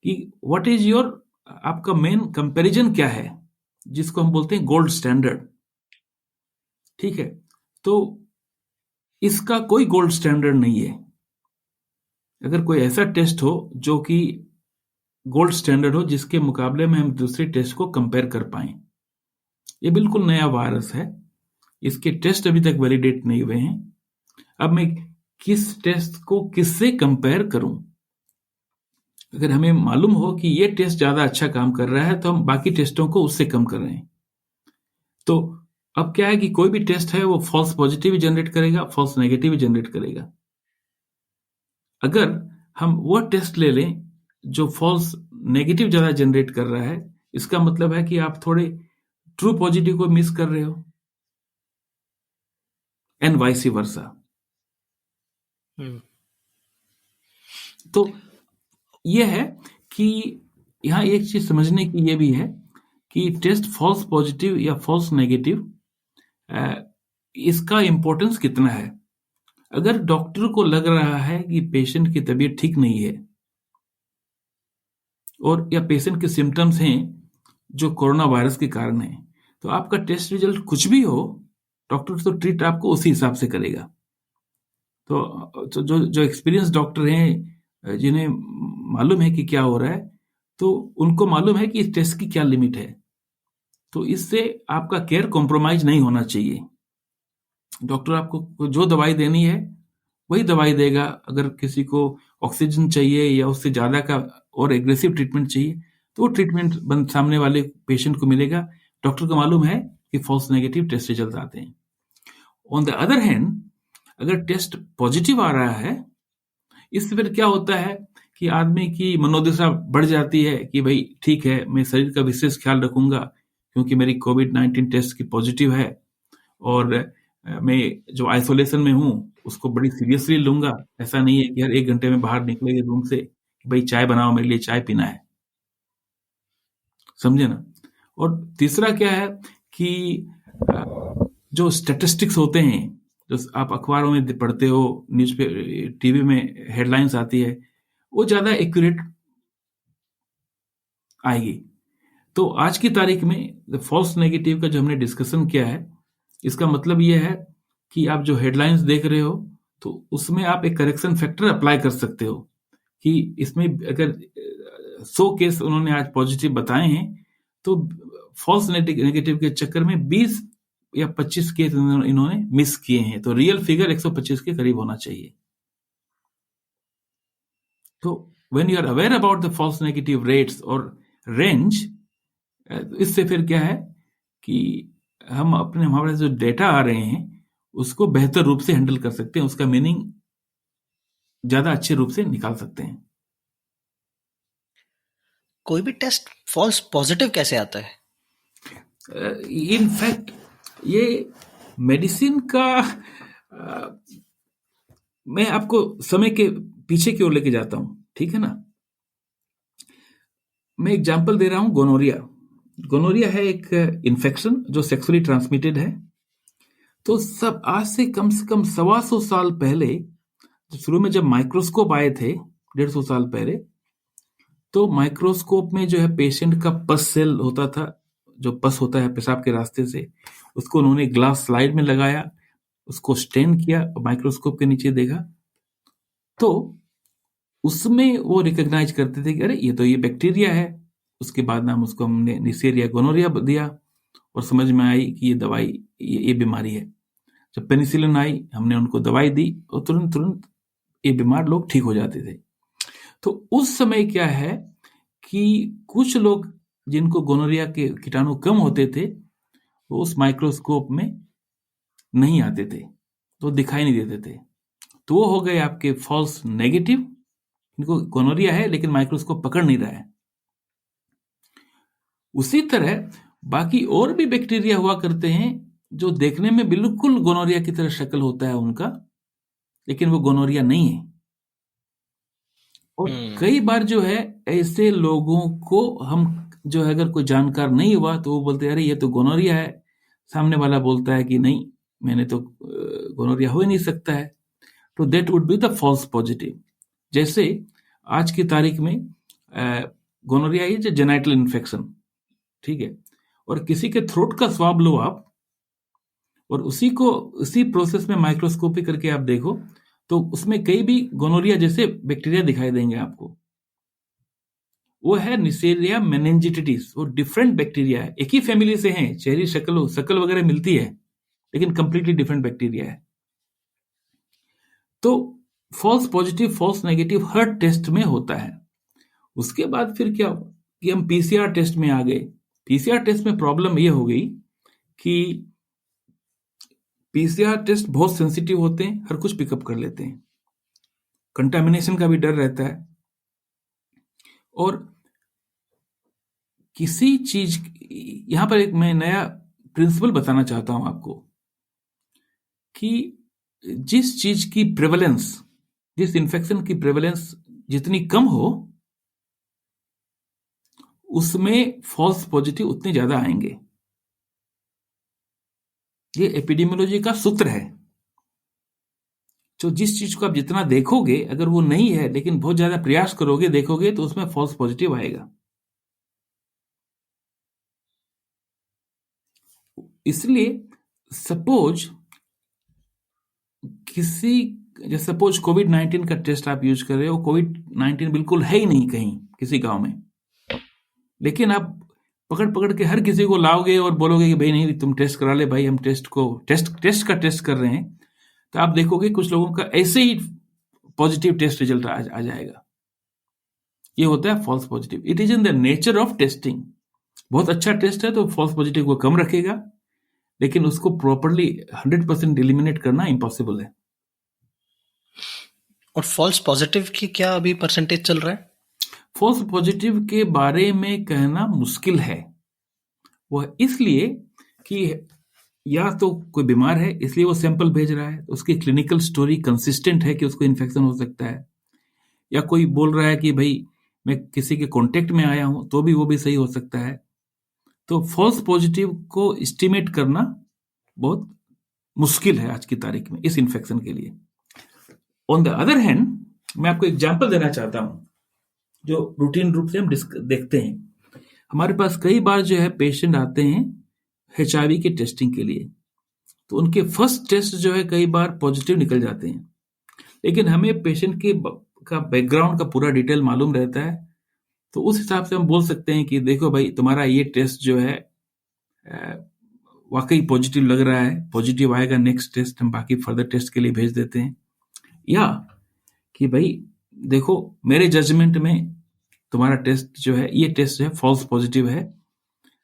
कि व्हाट इज योर, आपका मेन कंपैरिजन क्या है, जिसको हम बोलते हैं गोल्ड स्टैंडर्ड। ठीक है, तो इसका कोई गोल्ड स्टैंडर्ड नहीं है। अगर कोई ऐसा टेस्ट हो जो कि गोल्ड स्टैंडर्ड हो, जिसके मुकाबले में हम दूसरे टेस्ट को कंपेयर कर पाए, ये बिल्कुल नया वायरस है, इसके टेस्ट अभी तक वैलिडेट नहीं हुए हैं। अब मैं किस टेस्ट को किससे कंपेयर करूं? अगर हमें मालूम हो कि ये टेस्ट ज्यादा अच्छा काम कर रहा है, तो हम बाकी टेस्टों को उससे कम कर रहे हैं। तो अब क्या है कि कोई भी टेस्ट है वो फॉल्स पॉजिटिव ही जनरेट करेगा, फॉल्स नेगेटिव ही जनरेट करेगा। अगर हम वो टेस्ट ले लें जो फॉल्स नेगेटिव ज्यादा जनरेट कर रहा है, इसका मतलब है कि आप थोड़े ट्रू पॉजिटिव को मिस कर रहे हो, एंड वाइस वर्सा। तो यह है कि यहां एक चीज समझने की यह भी है कि टेस्ट फॉल्स पॉजिटिव या फॉल्स नेगेटिव, इसका इंपॉर्टेंस कितना है। अगर डॉक्टर को लग रहा है कि पेशेंट की तबीयत ठीक नहीं है, और या पेशेंट के सिम्टम्स हैं जो कोरोना वायरस के कारण है, तो आपका टेस्ट रिजल्ट कुछ भी हो, डॉक्टर तो ट्रीट आपको उसी हिसाब से करेगा। तो जो एक्सपीरियंस डॉक्टर हैं, जिन्हें मालूम है कि क्या हो रहा है, तो उनको मालूम है कि इस टेस्ट की क्या लिमिट है, तो इससे आपका केयर कॉम्प्रोमाइज नहीं होना चाहिए। डॉक्टर आपको जो दवाई देनी है वही दवाई देगा। अगर किसी को ऑक्सीजन चाहिए या उससे ज्यादा का और एग्रेसिव ट्रीटमेंट चाहिए, तो वो ट्रीटमेंट सामने वाले पेशेंट को मिलेगा। डॉक्टर को मालूम है कि फॉल्स नेगेटिव टेस्ट रिजल्ट आते हैं। ऑन द अदर हैंड, अगर टेस्ट पॉजिटिव आ रहा है, इससे फिर क्या होता है कि आदमी की मनोदशा बढ़ जाती है कि भाई ठीक है, मैं शरीर का विशेष ख्याल रखूंगा क्योंकि मेरी कोविड-19 टेस्ट की पॉजिटिव है, और मैं जो आइसोलेशन में हूं उसको बड़ी सीरियसली लूंगा। ऐसा नहीं है कि हर 1 घंटे में बाहर निकलेंगे रूम से कि भाई चाय बनाओ, मेरे लिए चाय पीना है। समझे ना। और तीसरा क्या है कि जो स्टैटिस्टिक्स होते हैं, जो आप अखबारों में पढ़ते हो, न्यूज पे, टीवी में हेडलाइंस आती है, वो ज्यादा एक्यूरेट आएगी। तो आज की तारीख में फॉल्स नेगेटिव का जो हमने डिस्कशन किया है, इसका मतलब यह है कि आप जो हेडलाइंस देख रहे हो, तो उसमें आप एक करेक्शन फैक्टर अप्लाई कर सकते हो कि इसमें अगर 100 केस उन्होंने आज पॉजिटिव बताए हैं, तो फॉल्स नेगेटिव के चक्कर में 20 या 25 केस इन्होंने मिस किए हैं, तो रियल फिगर 125 के करीब होना चाहिए। तो when you are aware about the false negative rates और रेंज, इससे फिर क्या है कि हम हमारे जो डेटा आ रहे हैं उसको बेहतर रूप से हैंडल कर सकते हैं, उसका मीनिंग ज्यादा अच्छे रूप से निकाल सकते हैं। कोई भी टेस्ट फॉल्स पॉजिटिव कैसे आता है? इनफैक्ट ये मेडिसिन का, मैं आपको समय के पीछे की ओर लेके जाता हूं, ठीक है ना। मैं एग्जांपल दे रहा हूं गोनोरिया। गोनोरिया है एक इन्फेक्शन जो सेक्सुअली ट्रांसमिटेड है। तो सब आज से कम 125 साल पहले, शुरू में जब माइक्रोस्कोप आए थे 150 साल पहले, तो माइक्रोस्कोप में जो है पेशेंट का पस सेल होता था, जो पस होता है पेशाब के रास्ते से, उसको उन्होंने ग्लास स्लाइड में लगाया, उसको स्टेन किया, माइक्रोस्कोप के नीचे देखा, तो उसमें वो रिकॉग्नाइज करते थे कि अरे ये बैक्टीरिया है। उसके बाद नाम उसको हमने निसेरिया गोनोरिया दिया और समझ में आई कि ये दवाई ये बीमारी है। जब पेनिसिलिन आई, हमने उनको दवाई दी और तुरंत ये बीमार लोग ठीक हो जाते थे। तो उस समय क्या है कि कुछ लोग जिनको गोनोरिया के कीटाणु कम होते थे, वो उस माइक्रोस्कोप में नहीं आते थे, तो दिखाई नहीं देते थे। तो वो हो गए आपके फॉल्स नेगेटिव, इनको गोनोरिया है लेकिन माइक्रोस्कोप पकड़ नहीं रहा है। उसी तरह बाकी और भी बैक्टीरिया हुआ करते हैं जो देखने में बिल्कुल गोनोरिया की तरह शक्ल होता है उनका, लेकिन वो गोनोरिया नहीं है। और कई बार जो है ऐसे लोगों को हम जो है, अगर कोई जानकार नहीं हुआ तो वो बोलते हैं अरे ये तो गोनोरिया है। सामने वाला बोलता है कि नहीं, मैंने तो गोनोरिया हो ही नहीं सकता है। तो that would be the false positive. जैसे आज की तारीख में gonorrhoea is a genital infection, ठीक है, और किसी के थ्रोट का स्वाब लो आप और उसी प्रोसेस में माइक्रोस्कोपी करके आप देखो तो उसमें कई भी गोनोरिया जैसे बैक्टीरिया दिखाई देंगे आपको। वो है निसेरिया मेनिंजिटिस, वो डिफरेंट बैक्टीरिया है, एक ही फैमिली से हैं, चेहरी शक्ल वगैरह मिलती है, लेकिन कंप्लीटली डिफरेंट बैक्टीरिया है। तो फॉल्स पॉजिटिव फॉल्स नेगेटिव हर टेस्ट में होता है। उसके बाद फिर क्या कि हम पीसीआर टेस्ट में आ गए। पीसीआर टेस्ट में प्रॉब्लम ये हो गई कि पीसीआर टेस्ट बहुत सेंसिटिव होते हैं, हर कुछ पिकअप कर लेते हैं, कंटामिनेशन का भी डर रहता है। और किसी चीज, यहां पर एक मैं नया प्रिंसिपल बताना चाहता हूं आपको कि जिस चीज की प्रेवलेंस, जिस इन्फेक्शन की प्रेवलेंस जितनी कम हो, उसमें फॉल्स पॉजिटिव उतने ज्यादा आएंगे। ये एपिडेमियोलॉजी का सूत्र है। तो जिस चीज को आप जितना देखोगे, अगर वो नहीं है लेकिन बहुत ज्यादा प्रयास करोगे, देखोगे, तो उसमें फॉल्स पॉजिटिव आएगा। इसलिए सपोज सपोज कोविड-19 का टेस्ट आप यूज कर रहे हो, कोविड-19 बिल्कुल है ही नहीं कहीं किसी गांव में, लेकिन आप पकड़ के हर किसी को लाओगे और बोलोगे कि भाई नहीं तुम टेस्ट करा ले भाई, हम टेस्ट का टेस्ट कर रहे हैं, तो आप देखोगे कुछ लोगों का ऐसे ही पॉजिटिव टेस्ट रिजल्ट आ जाएगा। ये होता है false positive. It is in the nature of testing. बहुत अच्छा टेस्ट है तो फॉल्स पॉजिटिव को कम रखेगा, लेकिन उसको प्रॉपरली 100% एलिमिनेट करना इम्पॉसिबल है। और फॉल्स पॉजिटिव की क्या अभी परसेंटेज चल रहा है? फॉल्स पॉजिटिव के बारे में कहना मुश्किल है। वह इसलिए कि या तो कोई बीमार है इसलिए वो सैंपल भेज रहा है, उसकी क्लिनिकल स्टोरी कंसिस्टेंट है कि उसको इन्फेक्शन हो सकता है, या कोई बोल रहा है कि भाई मैं किसी के कांटेक्ट में आया हूं, तो भी वो भी सही हो सकता है। तो फॉल्स पॉजिटिव को एस्टिमेट करना बहुत मुश्किल है आज की तारीख में इस इन्फेक्शन के लिए। ऑन द अदर हैंड, मैं आपको एग्जांपल देना चाहता हूं जो रूटीन रूप से हम देखते हैं। हमारे पास कई बार जो है पेशेंट आते हैं HIV की टेस्टिंग के लिए, तो उनके फर्स्ट टेस्ट जो है कई बार पॉजिटिव निकल जाते हैं, लेकिन हमें पेशेंट का बैकग्राउंड का पूरा डिटेल मालूम रहता है, तो उस हिसाब से हम बोल सकते हैं कि देखो भाई तुम्हारा ये टेस्ट जो है वाकई पॉजिटिव लग रहा है, पॉजिटिव आएगा, नेक्स्ट टेस्ट हम बाकी फर्दर टेस्ट के लिए भेज देते हैं। या कि भाई देखो मेरे जजमेंट में तुम्हारा टेस्ट जो है, ये टेस्ट है फॉल्स पॉजिटिव है,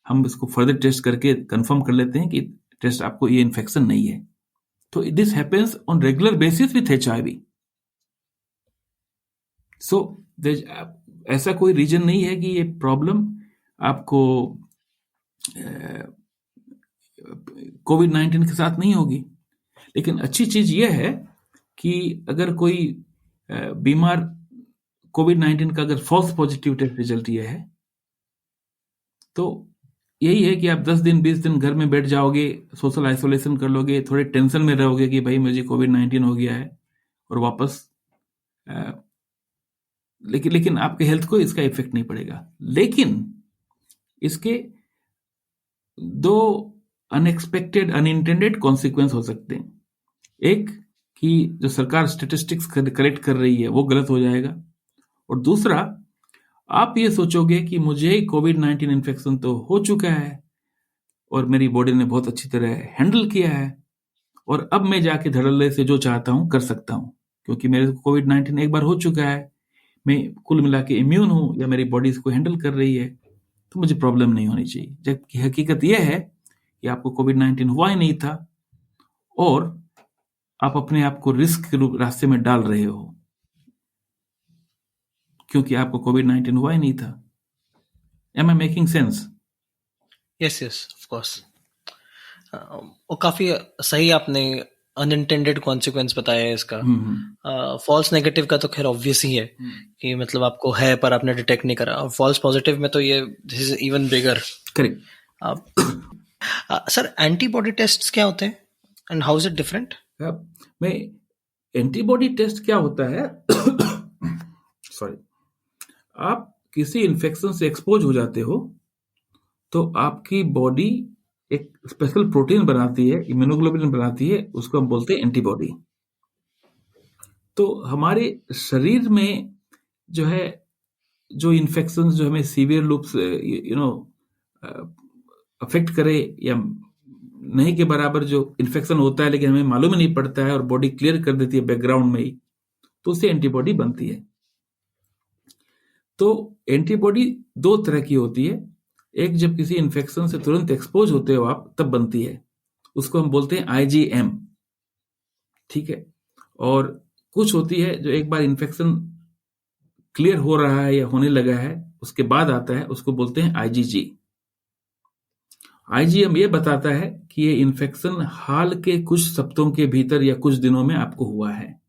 हम इसको फर्दर टेस्ट करके कंफर्म कर लेते हैं कि टेस्ट आपको ये इन्फेक्शन नहीं है। तो this happens on regular basis with HIV। सो ऐसा कोई रीजन नहीं है कि ये प्रॉब्लम आपको कोविड-19 के साथ नहीं होगी। लेकिन अच्छी चीज यह है कि अगर कोई बीमार कोविड-19 का अगर फॉल्स पॉजिटिव टेस्ट रिजल्ट ये है, तो यही है कि आप 10 दिन 20 दिन घर में बैठ जाओगे, सोशल आइसोलेशन कर लोगे, थोड़े टेंशन में रहोगे कि भाई मुझे कोविड-19 हो गया है, और वापस लेकिन आपके हेल्थ को इसका इफेक्ट नहीं पड़ेगा। लेकिन इसके दो अनएक्सपेक्टेड अनइंटेंडेड कॉन्सिक्वेंस हो सकते हैं। एक कि जो सरकार स्टेटिस्टिक्स कलेक्ट कर रही है वो गलत हो जाएगा, और दूसरा आप ये सोचोगे कि मुझे कोविड-19 इन्फेक्शन तो हो चुका है और मेरी बॉडी ने बहुत अच्छी तरह हैंडल किया है, और अब मैं जाके धड़ल्ले से जो चाहता हूं कर सकता हूं, क्योंकि मेरे को कोविड-19 एक बार हो चुका है, मैं कुल मिला के इम्यून हूं, या मेरी बॉडी इसको हैंडल कर रही है, तो मुझे प्रॉब्लम नहीं होनी चाहिए। जबकि हकीकत यह है कि आपको कोविड-19 हुआ ही नहीं था, और आप अपने आप को रिस्क के रास्ते में डाल रहे हो, क्योंकि आपको कोविड-19 हुआ ही नहीं था। Am I making sense? Yes yes of course. और काफी सही आपने अनइंटेंडेड कॉन्सिक्वेंस बताया है इसका। फॉल्स नेगेटिव का तो खैर ऑब्वियस ही है कि मतलब आपको है पर आपने डिटेक्ट नहीं करा, और फॉल्स पॉजिटिव में तो ये this is even bigger. Correct. Sir antibody test क्या होते हैं and how is it different? मैं एंटीबॉडी टेस्ट क्या होता है सॉरी, आप किसी इन्फेक्शन से एक्सपोज हो जाते हो तो आपकी बॉडी एक स्पेशल प्रोटीन बनाती है, इम्यूनोग्लोबुलिन बनाती है, उसको हम बोलते हैं एंटीबॉडी। तो हमारे शरीर में जो है, जो इन्फेक्शन जो हमें सीवियर लूप अफेक्ट करे या नहीं के बराबर जो इन्फेक्शन होता है, लेकिन हमें मालूम ही नहीं पड़ता है और बॉडी क्लियर कर देती है बैकग्राउंड में ही, तो उससे एंटीबॉडी बनती है। तो एंटीबॉडी दो तरह की होती है, एक जब किसी इन्फेक्शन से तुरंत एक्सपोज होते हो आप तब बनती है, उसको हम बोलते हैं IgM, ठीक है। और कुछ होती है जो एक बार इन्फेक्शन क्लियर हो रहा है या होने लगा है उसके बाद आता है, उसको बोलते हैं IgG। IgM ये बताता है कि ये इन्फेक्शन हाल के कुछ हफ्तों के भीतर या कुछ दिनों में आपको हुआ है।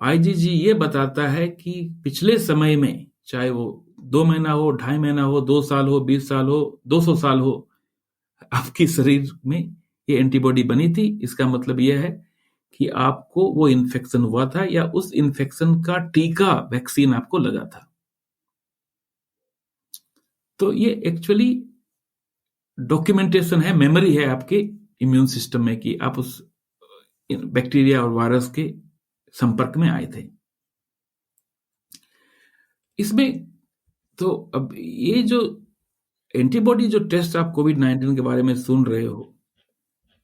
IgG ये बताता है कि पिछले समय में, चाहे वो 2 महीना हो, 2.5 महीना हो, 2 साल हो, 20 साल हो, 200 साल हो, आपके शरीर में ये एंटीबॉडी बनी थी। इसका मतलब यह है कि आपको वो इन्फेक्शन हुआ था या उस इन्फेक्शन का टीका, वैक्सीन आपको लगा था। तो ये एक्चुअली डॉक्यूमेंटेशन है, मेमोरी है आपके इम्यून सिस्टम में कि आप उस बैक्टीरिया और वायरस के संपर्क में आए थे। इसमें तो अब ये जो एंटीबॉडी जो टेस्ट आप कोविड-19 के बारे में सुन रहे हो,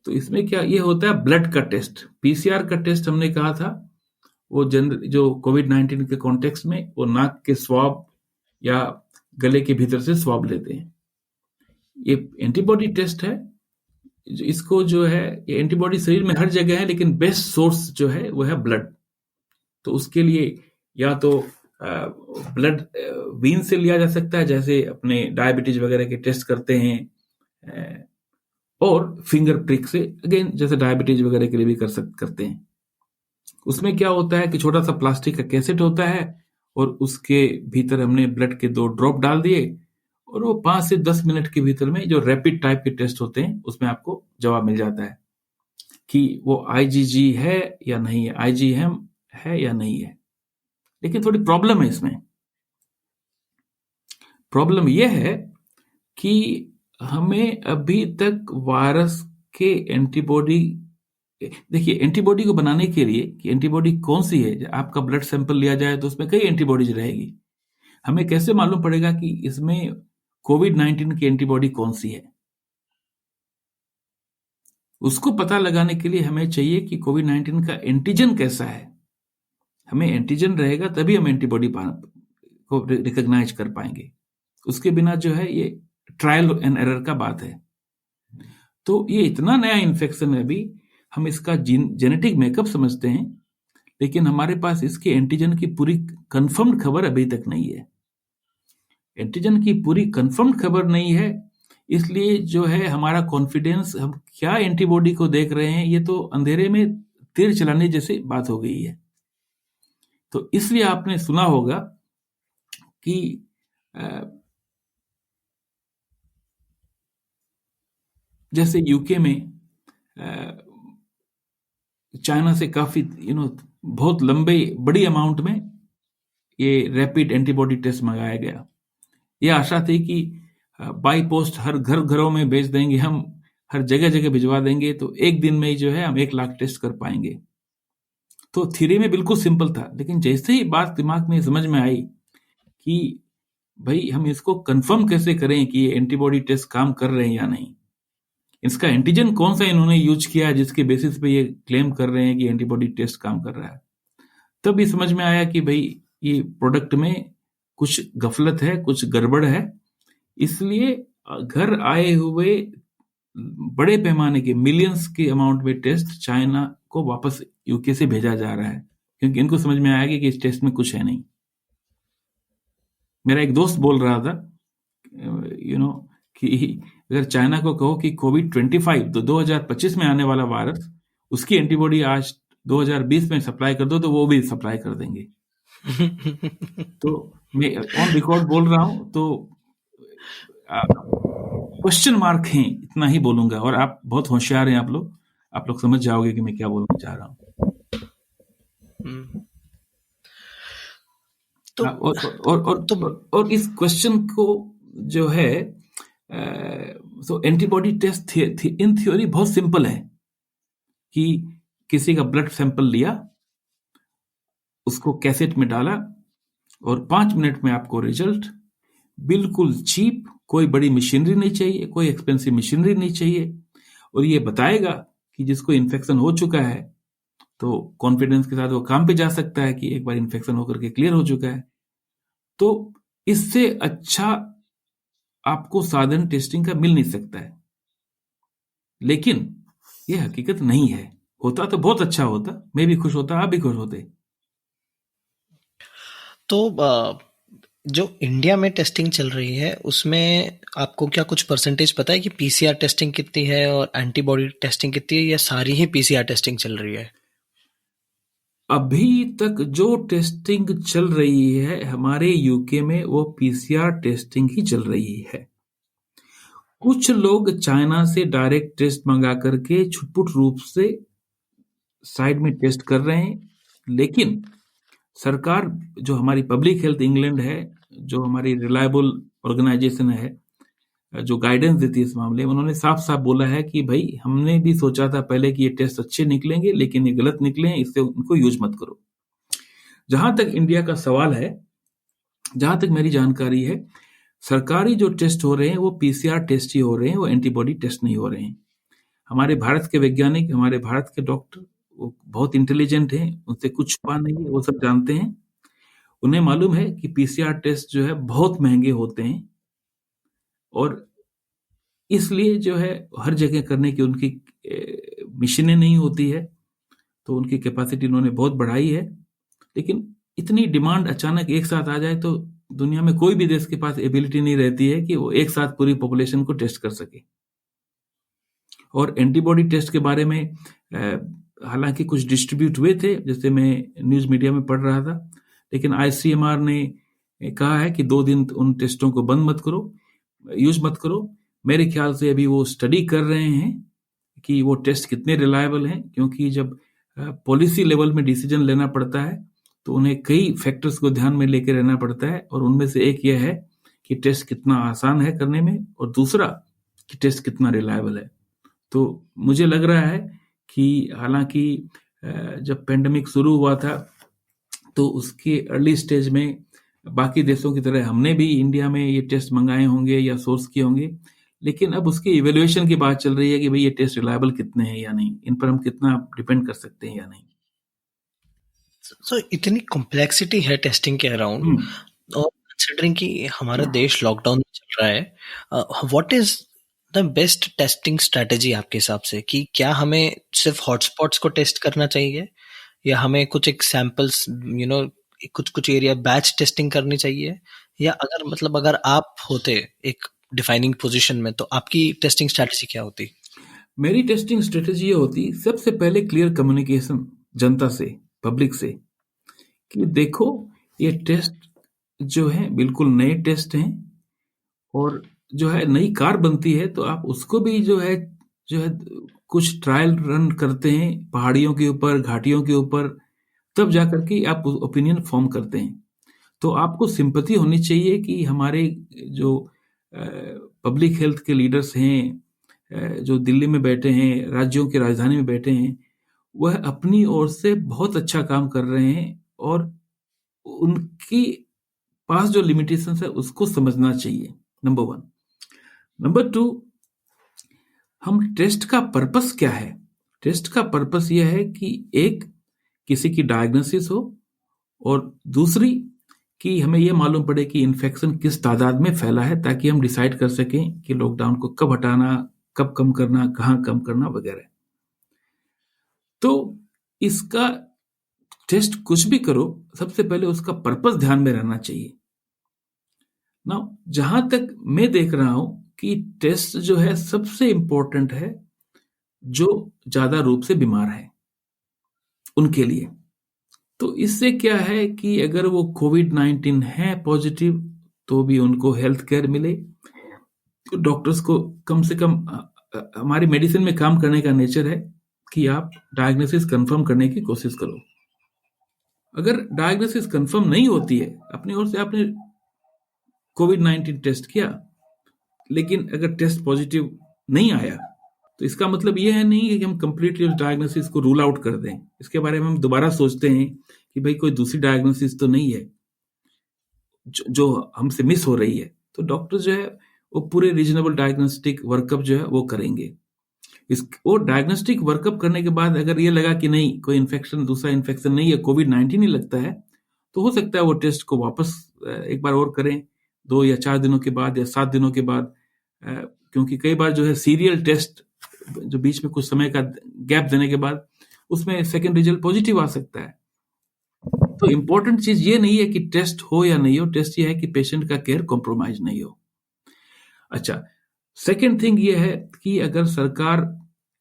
तो इसमें क्या ये होता है, ब्लड का टेस्ट, PCR का टेस्ट हमने कहा था, वो जो कोविड-19 के कॉन्टेक्स्ट में वो नाक के स्वाब या गले के भीतर से स्वाब लेते हैं। ये एंटीबॉडी टेस्ट है, इसको जो है, ये एंटीबॉडी शरीर में हर जगह है, लेकिन बेस्ट सोर्स जो है वो है ब्लड। तो उसके लिए या तो ब्लड वीन से लिया जा सकता है, जैसे अपने डायबिटीज वगैरह के टेस्ट करते हैं, और फिंगर प्रिक से, अगेन जैसे डायबिटीज वगैरह के लिए भी करते हैं। उसमें क्या होता है कि छोटा सा प्लास्टिक का कैसेट होता है और उसके भीतर हमने ब्लड के 2 ड्रॉप डाल दिए, और वो 5 से 10 मिनट के भीतर में जो रैपिड टाइप के टेस्ट होते हैं उसमें आपको जवाब मिल जाता है कि वो IgG है या नहीं है, IgM है या नहीं है। लेकिन थोड़ी प्रॉब्लम है इसमें। प्रॉब्लम यह है कि हमें अभी तक वायरस के एंटीबॉडी, देखिए एंटीबॉडी को बनाने के लिए कि एंटीबॉडी कौन सी है, आपका ब्लड सैंपल लिया जाए तो उसमें कई एंटीबॉडीज रहेगी। हमें कैसे मालूम पड़ेगा कि इसमें कोविड-19 की एंटीबॉडी कौन सी है? उसको पता लगाने के लिए हमें चाहिए कि कोविड-19 का एंटीजन कैसा है। हमें एंटीजन रहेगा तभी हम एंटीबॉडी को रिकॉग्नाइज कर पाएंगे, उसके बिना जो है ये ट्रायल एंड एरर का बात है। तो ये इतना नया इन्फेक्शन है, अभी हम इसका जेनेटिक मेकअप समझते हैं, लेकिन हमारे पास इसके एंटीजन की पूरी कंफर्म्ड खबर अभी तक नहीं है। एंटीजन की पूरी कंफर्म्ड खबर नहीं है, इसलिए जो है हमारा कॉन्फिडेंस, हम क्या एंटीबॉडी को देख रहे हैं, ये तो अंधेरे में तीर चलाने जैसी बात हो गई है। तो इसलिए आपने सुना होगा कि जैसे यूके में चाइना से काफी बहुत लंबे बड़ी अमाउंट में ये रैपिड एंटीबॉडी टेस्ट मंगाया गया। ये आशा थी कि बाई पोस्ट हर घरों में भेज देंगे हम, हर जगह जगह भिजवा देंगे, तो एक दिन में ही जो है हम 1 लाख टेस्ट कर पाएंगे। तो थ्योरी में बिल्कुल सिंपल था, लेकिन जैसे ही बात दिमाग में समझ में आई कि भाई हम इसको कंफर्म कैसे करें कि ये एंटीबॉडी टेस्ट काम कर रहे हैं या नहीं, इसका एंटीजन कौन सा इन्होंने यूज किया जिसके बेसिस पे ये क्लेम कर रहे हैं कि एंटीबॉडी टेस्ट काम कर रहा है, तब ये समझ में आया कि भाई ये प्रोडक्ट में कुछ गफलत है, कुछ गड़बड़ है। इसलिए घर आए हुए बड़े पैमाने के मिलियंस के अमाउंट में टेस्ट चाइना को वापस यूके से भेजा जा रहा है, क्योंकि इनको समझ में आया कि इस टेस्ट में कुछ है नहीं। मेरा एक दोस्त बोल रहा था कि अगर चाइना को कहो कि कोविड-25 तो 2025 में आने वाला वायरस, उसकी एंटीबॉडी आज 2020 में सप्लाई कर दो तो वो भी सप्लाई कर देंगे। तो मैं ऑन रिकॉर्ड बोल रहा हूं, तो क्वेश्चन मार्क हैं, इतना ही बोलूंगा। और आप बहुत होशियार हैं, आप लोग समझ जाओगे कि मैं क्या बोलना चाह रहा हूं। तो और इस क्वेश्चन को जो है, तो एंटीबॉडी टेस्ट इन थ्योरी बहुत सिंपल है कि किसी का ब्लड सैंपल लिया, उसको कैसेट में डाला और 5 मिनट में आपको रिजल्ट, बिल्कुल चीप, कोई बड़ी मशीनरी नहीं चाहिए, कोई एक्सपेंसिव मशीनरी नहीं चाहिए, और ये बताएगा कि जिसको इन्फेक्शन हो चुका है तो कॉन्फिडेंस के साथ वो काम पे जा सकता है कि एक बार इन्फेक्शन होकर के क्लियर हो चुका है। तो इससे अच्छा आपको साधन टेस्टिंग का मिल नहीं सकता है, लेकिन ये हकीकत नहीं है। होता तो बहुत अच्छा होता, मैं भी खुश होता, आप भी खुश होते। तो जो इंडिया में टेस्टिंग चल रही है उसमें आपको क्या कुछ परसेंटेज पता है कि पीसीआर टेस्टिंग कितनी है और एंटीबॉडी टेस्टिंग कितनी है, या सारी ही पीसीआर टेस्टिंग चल रही है? अभी तक जो टेस्टिंग चल रही है हमारे यूके में, वो पीसीआर टेस्टिंग ही चल रही है। कुछ लोग चाइना से डायरेक्ट टेस्ट मंगा करके छुटपुट रूप से साइड में टेस्ट कर रहे हैं, लेकिन सरकार, जो हमारी पब्लिक हेल्थ इंग्लैंड है, जो हमारी रिलायबल ऑर्गेनाइजेशन है, जो गाइडेंस देती है इस मामले में, उन्होंने साफ साफ बोला है कि भाई हमने भी सोचा था पहले कि ये टेस्ट अच्छे निकलेंगे, लेकिन ये गलत निकले हैं, इससे उनको यूज मत करो। जहां तक इंडिया का सवाल है, जहां तक मेरी जानकारी है, सरकारी जो टेस्ट हो रहे हैं वो पीसीआर टेस्ट ही हो रहे हैं, वो एंटीबॉडी टेस्ट नहीं हो रहे हैं। हमारे भारत के वैज्ञानिक, हमारे भारत के डॉक्टर, वो बहुत इंटेलिजेंट हैं, उनसे कुछ छुपा नहीं है, वो सब जानते हैं। उन्हें मालूम है कि पीसीआर टेस्ट जो है बहुत महंगे होते हैं, और इसलिए जो है हर जगह करने की उनकी मशीनें नहीं होती है, तो उनकी कैपेसिटी उन्होंने बहुत बढ़ाई है। लेकिन इतनी डिमांड अचानक एक साथ आ जाए तो दुनिया में कोई भी देश के पास एबिलिटी नहीं रहती है कि वो एक साथ पूरी पॉपुलेशन को टेस्ट कर सके। और एंटीबॉडी टेस्ट के बारे में हालांकि कुछ डिस्ट्रीब्यूट हुए थे, जैसे मैं न्यूज मीडिया में पढ़ रहा था, लेकिन आईसीएमआर ने कहा है कि 2 दिन उन टेस्टों को बंद मत करो, यूज मत करो। मेरे ख्याल से अभी वो स्टडी कर रहे हैं कि वो टेस्ट कितने रिलायबल हैं, क्योंकि जब पॉलिसी लेवल में डिसीजन लेना पड़ता है तो उन्हें कई फैक्टर्स को ध्यान में लेकर रहना पड़ता है, और उनमें से एक यह है कि टेस्ट कितना आसान है करने में, और दूसरा कि टेस्ट कितना रिलायबल है। तो मुझे लग रहा है कि हालांकि जब पेंडेमिक शुरू हुआ था तो उसके अर्ली स्टेज में बाकी देशों की तरह हमने भी इंडिया में ये टेस्ट मंगाए होंगे या सोर्स किए होंगे, लेकिन अब उसकी इवेल्युएशन की बात चल रही है कि भाई ये टेस्ट रिलायबल कितने हैं या नहीं, इन पर हम कितना डिपेंड कर सकते हैं या नहीं। So, इतनी कॉम्प्लेक्सिटी है टेस्टिंग के अराउंड, और कंसिडरिंग कि हमारा देश लॉकडाउन में चल रहा है, what is the best testing strategy आपके हिसाब से? कि क्या हमें सिर्फ हॉटस्पॉट्स को टेस्ट करना चाहिए, या हमें कुछ एक सैंपल्स कुछ एरिया बैच टेस्टिंग करनी चाहिए, या अगर आप होते एक डिफाइनिंग पोजीशन में तो आपकी टेस्टिंग स्ट्रेटेजी क्या होती? मेरी टेस्टिंग स्ट्रेटेजी ये होती, सबसे पहले क्लियर कम्युनिकेशन जनता से, पब्लिक से, कि देखो ये टेस्ट जो है बिल्कुल नए टेस्ट हैं, और जो है नई कार बनती है तो आप उसको भी जो है जो है कुछ ट्रायल रन करते हैं पहाड़ियों के ऊपर, घाटियों के ऊपर, तब जाकर के आप ओपिनियन फॉर्म करते हैं। तो आपको सिंपैथी होनी चाहिए कि हमारे जो पब्लिक हेल्थ के लीडर्स हैं, जो दिल्ली में बैठे हैं, राज्यों की राजधानी में बैठे हैं, वह अपनी ओर से बहुत अच्छा काम कर रहे हैं और उनकी पास जो लिमिटेशंस है उसको समझना चाहिए, नंबर 1। नंबर 2, हम टेस्ट का पर्पस क्या है? टेस्ट का पर्पस यह है कि एक, किसी की डायग्नोसिस हो, और दूसरी कि हमें यह मालूम पड़े कि इन्फेक्शन किस तादाद में फैला है, ताकि हम डिसाइड कर सकें कि लॉकडाउन को कब हटाना, कब कम करना, कहाँ कम करना वगैरह। तो इसका टेस्ट कुछ भी करो, सबसे पहले उसका पर्पस ध्यान में रहना चाहिए ना। जहां तक मैं देख रहा हूं कि टेस्ट जो है सबसे इंपॉर्टेंट है जो ज्यादा रूप से बीमार है उनके लिए। तो इससे क्या है कि अगर वो कोविड-19 है पॉजिटिव, तो भी उनको हेल्थ केयर मिले। तो डॉक्टर्स को कम से कम, हमारी मेडिसिन में काम करने का नेचर है कि आप डायग्नोसिस कंफर्म करने की कोशिश करो। अगर डायग्नोसिस कंफर्म नहीं होती है, अपनी ओर से आपने कोविड-19 टेस्ट किया, लेकिन अगर टेस्ट पॉजिटिव नहीं आया, तो इसका मतलब यह है नहीं है कि हम कंप्लीटली उस डायग्नोसिस को रूल आउट कर दें। इसके बारे में हम दोबारा सोचते हैं कि भाई कोई दूसरी डायग्नोसिस तो नहीं है जो हमसे मिस हो रही है। तो डॉक्टर जो है वो पूरे रीजनेबल डायग्नोस्टिक वर्कअप जो है वो करेंगे। वो डायग्नोस्टिक वर्कअप करने के बाद अगर ये लगा कि नहीं, कोई इन्फेक्शन, दूसरा इन्फेक्शन नहीं है, कोविड-19 ही लगता है, तो हो सकता है वो टेस्ट को वापस एक बार और करें 2 या 4 दिनों के बाद या 7 दिनों के बाद, क्योंकि कई बार जो है सीरियल टेस्ट जो बीच में कुछ समय का गैप देने के बाद उसमें सेकंड रिजल्ट पॉजिटिव आ सकता है। तो इंपॉर्टेंट चीज ये नहीं है कि टेस्ट हो या नहीं हो, टेस्ट ये है कि पेशेंट का केयर कॉम्प्रोमाइज नहीं हो। अच्छा, सेकंड थिंग ये है कि अगर सरकार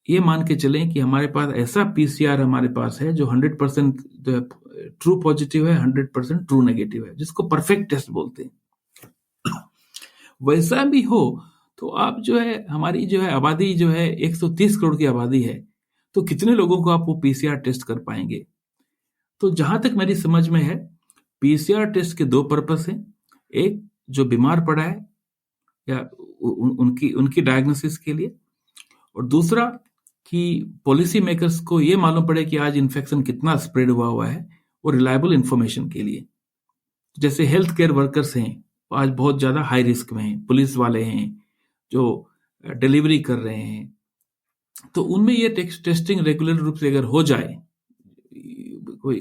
ये मान के चलें कि हमारे पास ऐसा पीसीआर हमारे पास है जो 100% ट्रू पॉजिटिव है, 100% ट्रू नेगेटिव है, जिसको परफेक्ट टेस्ट बोलते हैं, वैसा भी हो, तो आप जो है, हमारी जो है आबादी जो है 130 करोड़ की आबादी है, तो कितने लोगों को आप वो पीसीआर टेस्ट कर पाएंगे? तो जहां तक मेरी समझ में है, पीसीआर टेस्ट के 2 पर्पस हैं। एक, जो बीमार पड़ा है या उनकी डायग्नोसिस के लिए, और दूसरा कि पॉलिसी मेकर्स को ये मालूम पड़े कि आज इन्फेक्शन कितना स्प्रेड हुआ है, और रिलायबल इंफॉर्मेशन के लिए। जैसे हेल्थ केयर वर्कर्स हैं, आज बहुत ज्यादा हाई रिस्क में हैं, पुलिस वाले हैं जो डिलीवरी कर रहे हैं, तो उनमें ये टेस्टिंग रेगुलर रूप से अगर हो जाए कोई,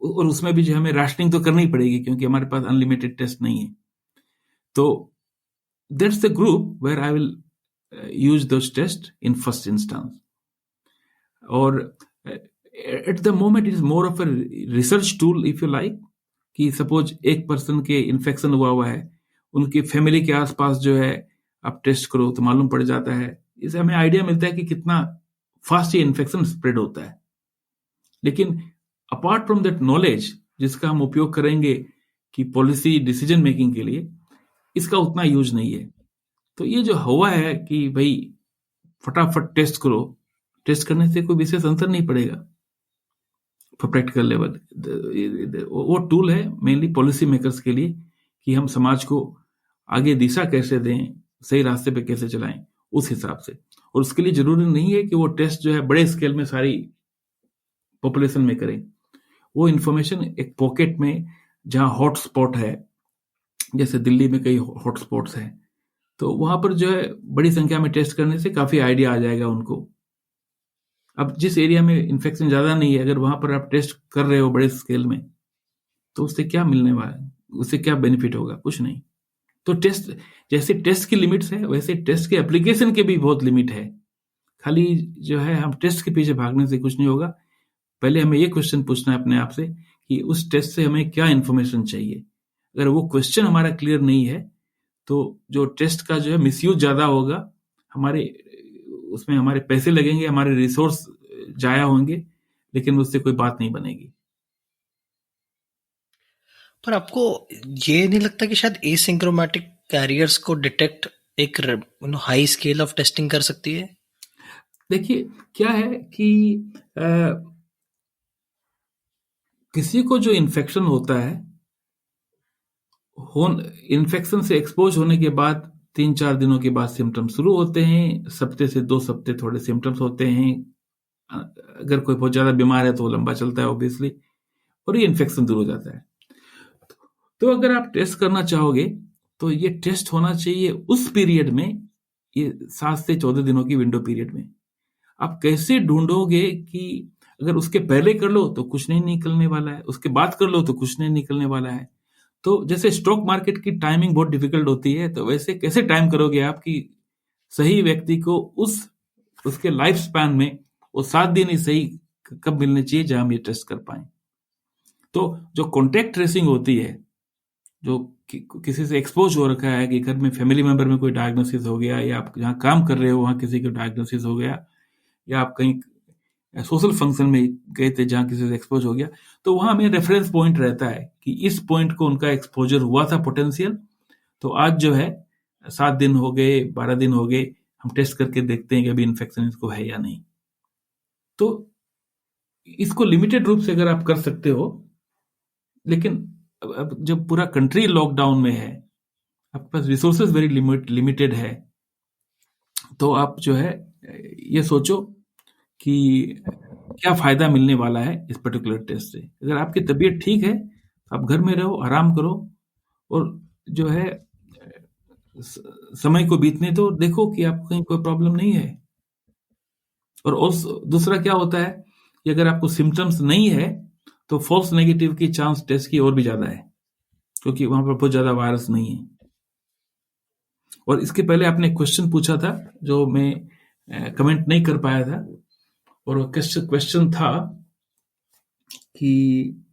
और उसमें भी जो हमें राशनिंग तो करनी पड़ेगी क्योंकि हमारे पास अनलिमिटेड टेस्ट नहीं है, तो that's the group where I will use those test in first instance. और at the moment it is more of a research tool if you like, कि सपोज एक पर्सन के इन्फेक्शन हुआ है, उनकी फैमिली के आसपास जो है आप टेस्ट करो तो मालूम पड़ जाता है। इससे हमें आइडिया मिलता है कि कितना फास्ट ये इन्फेक्शन स्प्रेड होता है। लेकिन अपार्ट फ्रॉम दैट नॉलेज जिसका हम उपयोग करेंगे कि पॉलिसी डिसीजन मेकिंग के लिए, इसका उतना यूज नहीं है। तो ये जो हुआ है कि भाई फटाफट टेस्ट करो, टेस्ट करने से कोई विशेष अंतर नहीं पड़ेगा फॉर प्रैक्टिकल लेवल। वो टूल है मेनली पॉलिसी मेकर्स के लिए कि हम समाज को आगे दिशा कैसे दें, सही रास्ते पे कैसे चलाएं, उस हिसाब से। और उसके लिए जरूरी नहीं है कि वो टेस्ट जो है बड़े स्केल में सारी पॉपुलेशन में करें। वो इंफॉर्मेशन एक पॉकेट में जहां हॉटस्पॉट है, जैसे दिल्ली में कई हॉटस्पॉट्स हैं, तो वहां पर जो है बड़ी संख्या में टेस्ट करने से काफी आइडिया आ जाएगा उनको। अब जिस एरिया में इन्फेक्शन ज्यादा नहीं है, अगर वहां पर आप टेस्ट कर रहे हो बड़े स्केल में, तो उससे क्या मिलने वाला है, उससे क्या बेनिफिट होगा? कुछ नहीं। तो टेस्ट, जैसे टेस्ट की लिमिट्स है, वैसे टेस्ट के एप्लीकेशन के भी बहुत लिमिट है। खाली जो है हम टेस्ट के पीछे भागने से कुछ नहीं होगा। पहले हमें ये क्वेश्चन पूछना है अपने आप से कि उस टेस्ट से हमें क्या इन्फॉर्मेशन चाहिए। अगर वो क्वेश्चन हमारा क्लियर नहीं है, तो जो टेस्ट का जो है मिसयूज ज्यादा होगा, हमारे उसमें हमारे पैसे लगेंगे, हमारे रिसोर्स जाया होंगे, लेकिन उससे कोई बात नहीं बनेगी। पर आपको ये नहीं लगता कि शायद एसिंक्रोमैटिक कैरियर्स को डिटेक्ट एक हाई स्केल ऑफ टेस्टिंग कर सकती है? देखिए क्या है कि किसी को जो इन्फेक्शन होता है, इन्फेक्शन से एक्सपोज होने के बाद 3-4 दिनों के बाद सिम्टम्स शुरू होते हैं, सप्ते से 2 सप्ते थोड़े सिम्टम्स होते हैं। अगर कोई बहुत ज्यादा बीमार है तो वो लंबा चलता है ऑब्वियसली, और ये इन्फेक्शन दूर हो जाता है। तो अगर आप टेस्ट करना चाहोगे तो ये टेस्ट होना चाहिए उस पीरियड में, ये 7 से 14 दिनों की विंडो पीरियड में। आप कैसे ढूंढोगे कि अगर उसके पहले कर लो तो कुछ नहीं निकलने वाला है, उसके बाद कर लो तो कुछ नहीं निकलने वाला है। तो जैसे स्टॉक मार्केट की टाइमिंग बहुत डिफिकल्ट होती है, तो वैसे कैसे टाइम करोगे आप कि सही व्यक्ति को उसके लाइफ स्पैन में वो 7 दिन ही सही कब मिलने चाहिए जहां हम ये टेस्ट कर पाए। तो जो कॉन्टेक्ट ट्रेसिंग होती है, जो किसी से एक्सपोज हो रखा है, कि घर में फैमिली मेंबर में कोई डायग्नोसिस हो गया, या आप जहाँ काम कर रहे हो वहां किसी को डायग्नोसिस हो गया, या आप कहीं सोशल फंक्शन में गए थे जहां किसी से एक्सपोज हो गया, तो वहां हमें रेफरेंस पॉइंट रहता है कि इस पॉइंट को उनका एक्सपोजर हुआ था पोटेंशियल। तो आज जो है 7 दिन हो गए, 12 दिन हो गए, हम टेस्ट करके देखते हैं कि अभी इन्फेक्शन इसको है या नहीं। तो इसको लिमिटेड रूप से अगर आप कर सकते हो, लेकिन अब जब पूरा कंट्री लॉकडाउन में है, आपके पास रिसोर्सेज वेरी लिमिटेड है, तो आप जो है ये सोचो कि क्या फायदा मिलने वाला है इस पर्टिकुलर टेस्ट से। अगर आपकी तबीयत ठीक है, आप घर में रहो, आराम करो, और जो है समय को बीतने दो, देखो कि आपको कहीं कोई प्रॉब्लम नहीं है। और दूसरा क्या होता है कि अगर आपको सिम्टम्स नहीं है तो फॉल्स नेगेटिव की चांस टेस्ट की और भी ज्यादा है, क्योंकि वहां पर बहुत ज्यादा वायरस नहीं है। और इसके पहले आपने क्वेश्चन पूछा था जो मैं कमेंट नहीं कर पाया था, और वो क्वेश्चन था कि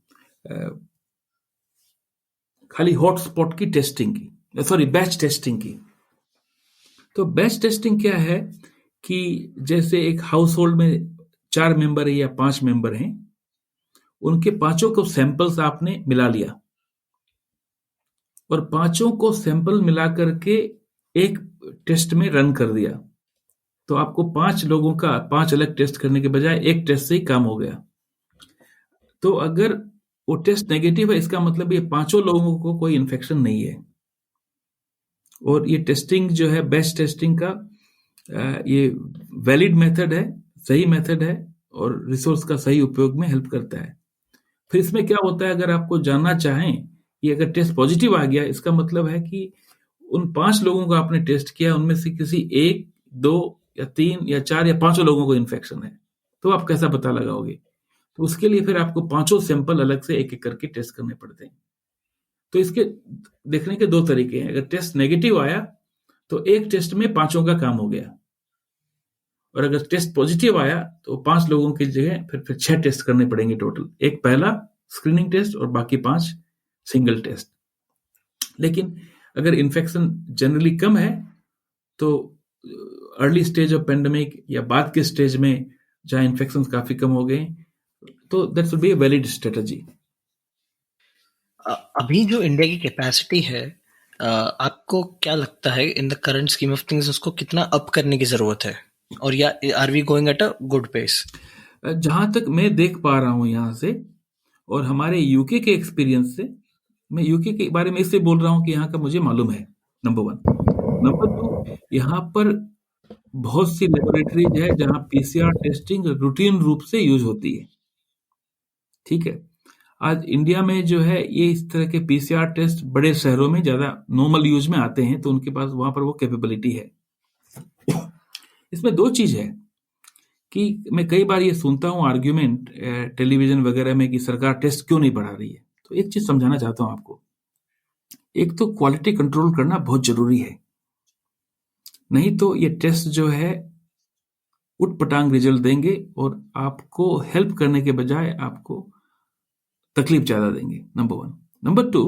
खाली हॉटस्पॉट की टेस्टिंग की, सॉरी बैच टेस्टिंग की। तो बैच टेस्टिंग क्या है कि जैसे एक हाउस होल्ड में 4 मेंबर है या 5 मेंबर हैं, उनके पांचों को सैंपल्स आपने मिला लिया, और पांचों को सैंपल मिला करके एक टेस्ट में रन कर दिया। तो आपको 5 लोगों का 5 अलग टेस्ट करने के बजाय एक टेस्ट से ही काम हो गया। तो अगर वो टेस्ट नेगेटिव है, इसका मतलब ये 5 लोगों को कोई इन्फेक्शन नहीं है। और ये टेस्टिंग जो है, बेस्ट टेस्टिंग का ये वैलिड मेथड है, सही मेथड है, और रिसोर्स का सही उपयोग में हेल्प करता है। फिर इसमें क्या होता है, अगर आपको जानना चाहें कि अगर टेस्ट पॉजिटिव आ गया, इसका मतलब है कि उन 5 लोगों को आपने टेस्ट किया, उनमें से किसी 1, 2 या 3 या 4 या 5 लोगों को इन्फेक्शन है, तो आप कैसा पता लगाओगे? तो उसके लिए फिर आपको 5 सैंपल अलग से एक एक करके टेस्ट करने पड़ते हैं। तो इसके देखने के 2 तरीके हैं। अगर टेस्ट नेगेटिव आया तो एक टेस्ट में 5 का काम हो गया, और अगर टेस्ट पॉजिटिव आया तो 5 लोगों की जगह फिर 6 टेस्ट करने पड़ेंगे टोटल। एक पहला स्क्रीनिंग टेस्ट और बाकी 5 सिंगल टेस्ट। लेकिन अगर इन्फेक्शन जनरली कम है तो अर्ली स्टेज ऑफ पेंडेमिक या बाद के स्टेज में जहां इन्फेक्शन काफी कम हो गए, तो that would be a valid strategy. अभी जो इंडिया की कैपेसिटी है, आपको क्या लगता है in the current scheme of things उसको कितना अप करने की जरूरत है, और या are we going at a good pace? जहां तक मैं देख पा रहा हूं यहाँ से, और हमारे यूके के एक्सपीरियंस से, मैं यूके के बारे में इसलिए बोल रहा हूं कि यहाँ का मुझे मालूम है, नंबर 1। नंबर 2, यहाँ पर बहुत सी लेबोरेटरीज है जहां पीसीआर टेस्टिंग रूटीन रूप से यूज होती है। ठीक है, आज इंडिया में जो है ये इस तरह के पीसीआर टेस्ट बड़े शहरों में ज्यादा नॉर्मल यूज में आते हैं, तो उनके पास वहां पर वो कैपेबिलिटी है। इसमें 2 चीज है कि मैं कई बार ये सुनता हूं आर्ग्यूमेंट टेलीविजन वगैरह में कि सरकार टेस्ट क्यों नहीं बढ़ा रही है। तो एक चीज समझाना चाहता हूं आपको, एक तो क्वालिटी कंट्रोल करना बहुत जरूरी है, नहीं तो ये टेस्ट जो है उटपटांग रिजल्ट देंगे और आपको हेल्प करने के बजाय आपको तकलीफ ज्यादा देंगे, नंबर 1। नंबर 2,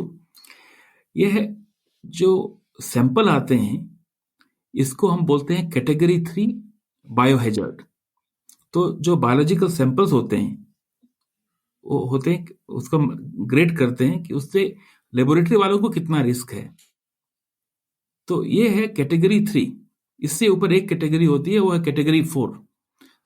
ये है जो सैंपल आते हैं इसको हम बोलते हैं कैटेगरी 3 बायोहैजर्ड। तो जो बायोलॉजिकल सैंपल्स होते हैं वो होते हैं, उसको ग्रेड करते हैं कि उससे लेबोरेटरी वालों को कितना रिस्क है। तो ये है कैटेगरी 3। इससे ऊपर एक कैटेगरी होती है, वो है कैटेगरी 4।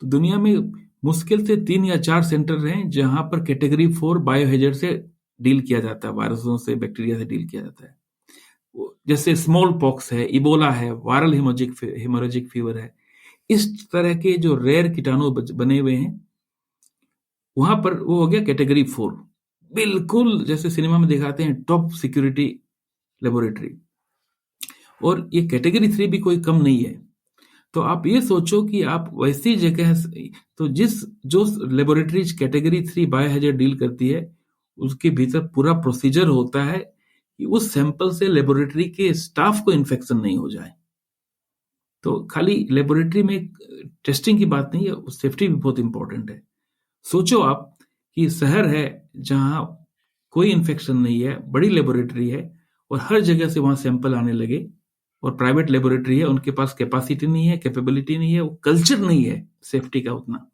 तो दुनिया में मुश्किल से 3 या 4 सेंटर हैं जहां पर कैटेगरी 4 बायोहेजर्ड से डील किया जाता है, वायरसों से, बैक्टीरिया से डील किया जाता है। जैसे स्मॉल पॉक्स है, इबोला है, वायरल हेमोरेजिक फीवर है। इस तरह के जो रेयर कीटाणु बने हुए हैं, वहां पर वो हो गया कैटेगरी 4, बिल्कुल जैसे सिनेमा में दिखाते हैं टॉप सिक्योरिटी लेबोरेटरी। और ये कैटेगरी 3 भी कोई कम नहीं है। तो आप ये सोचो कि आप वैसी जगह, तो जो लेबोरेटरीज कैटेगरी 3 बायोहैजार्ड डील करती है, उसके भीतर पूरा प्रोसीजर होता है कि उस सैंपल से लेबोरेटरी के स्टाफ को इन्फेक्शन नहीं हो जाए। तो खाली लेबोरेटरी में टेस्टिंग की बात नहीं है, सेफ्टी भी बहुत इंपॉर्टेंट है। सोचो आप कि शहर है जहां कोई इन्फेक्शन नहीं है, बड़ी लेबोरेटरी है और हर जगह से वहां सैंपल आने लगे, और प्राइवेट लेबोरेटरी है, उनके पास कैपेसिटी नहीं है, कैपेबिलिटी नहीं है, वो कल्चर नहीं है सेफ्टी का उतना,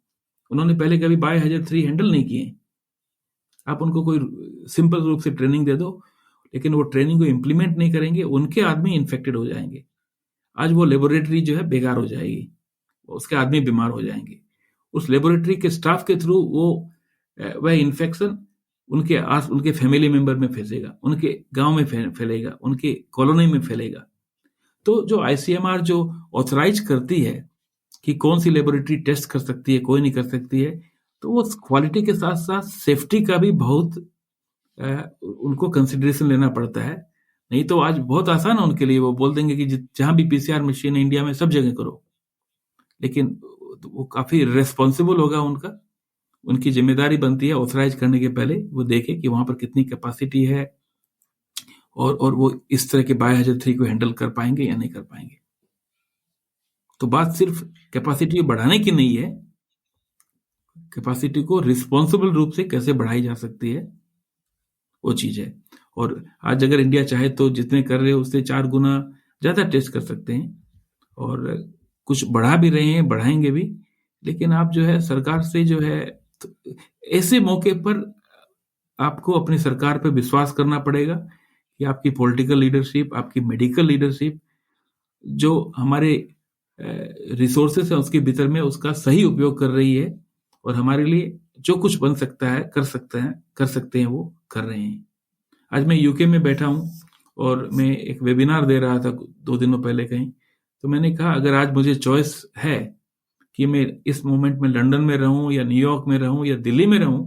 उन्होंने पहले कभी बायोहैजार्ड 3 हैंडल नहीं किए। आप उनको कोई सिंपल रूप से ट्रेनिंग दे दो, लेकिन वो ट्रेनिंग को इंप्लीमेंट नहीं करेंगे, उनके आदमी इन्फेक्टेड हो जाएंगे। आज वो लेबोरेटरी जो है बेकार हो जाएगी, उसके आदमी बीमार हो जाएंगे। उस लेबोरेटरी के स्टाफ के थ्रू वह इन्फेक्शन उनके फैमिली मेंबर में फैलेगा, उनके गांव में फैलेगा, उनके कॉलोनी में फैलेगा। तो जो आईसीएमआर जो ऑथराइज करती है कि कौन सी लेबोरेटरी टेस्ट कर सकती है, कोई नहीं कर सकती है, तो वो क्वालिटी के साथ साथ सेफ्टी का भी बहुत उनको कंसिडरेशन लेना पड़ता है। नहीं तो आज बहुत आसान है उनके लिए, वो बोल देंगे कि जहां भी पीसीआर मशीन है इंडिया में सब जगह करो, लेकिन वो काफी रेस्पॉन्सिबल होगा उनकी जिम्मेदारी बनती है ऑथराइज करने के पहले वो देखे कि वहां पर कितनी कैपेसिटी है और वो इस तरह के बायोहैजार्ड 3 को हैंडल कर पाएंगे या नहीं कर पाएंगे। तो बात सिर्फ कैपेसिटी बढ़ाने की नहीं है, कैपेसिटी को रिस्पॉन्सिबल रूप से कैसे बढ़ाई जा सकती है वो चीज है। और आज अगर इंडिया चाहे तो जितने कर रहे हो उससे 4 गुना ज्यादा टेस्ट कर सकते हैं, और कुछ बढ़ा भी रहे हैं, बढ़ाएंगे भी। लेकिन आप जो है सरकार से जो है, तो ऐसे मौके पर आपको अपनी सरकार पर विश्वास करना पड़ेगा कि आपकी पॉलिटिकल लीडरशिप, आपकी मेडिकल लीडरशिप जो हमारे रिसोर्सेस है उसके भीतर में उसका सही उपयोग कर रही है, और हमारे लिए जो कुछ बन सकता है कर सकते हैं वो कर रहे हैं। आज मैं यूके में बैठा हूं और मैं एक वेबिनार दे रहा था 2 दिनों पहले कहीं, तो मैंने कहा अगर आज मुझे चॉइस है कि मैं इस मोमेंट में लंदन में रहूं या न्यूयॉर्क में रहूं या दिल्ली में रहूं,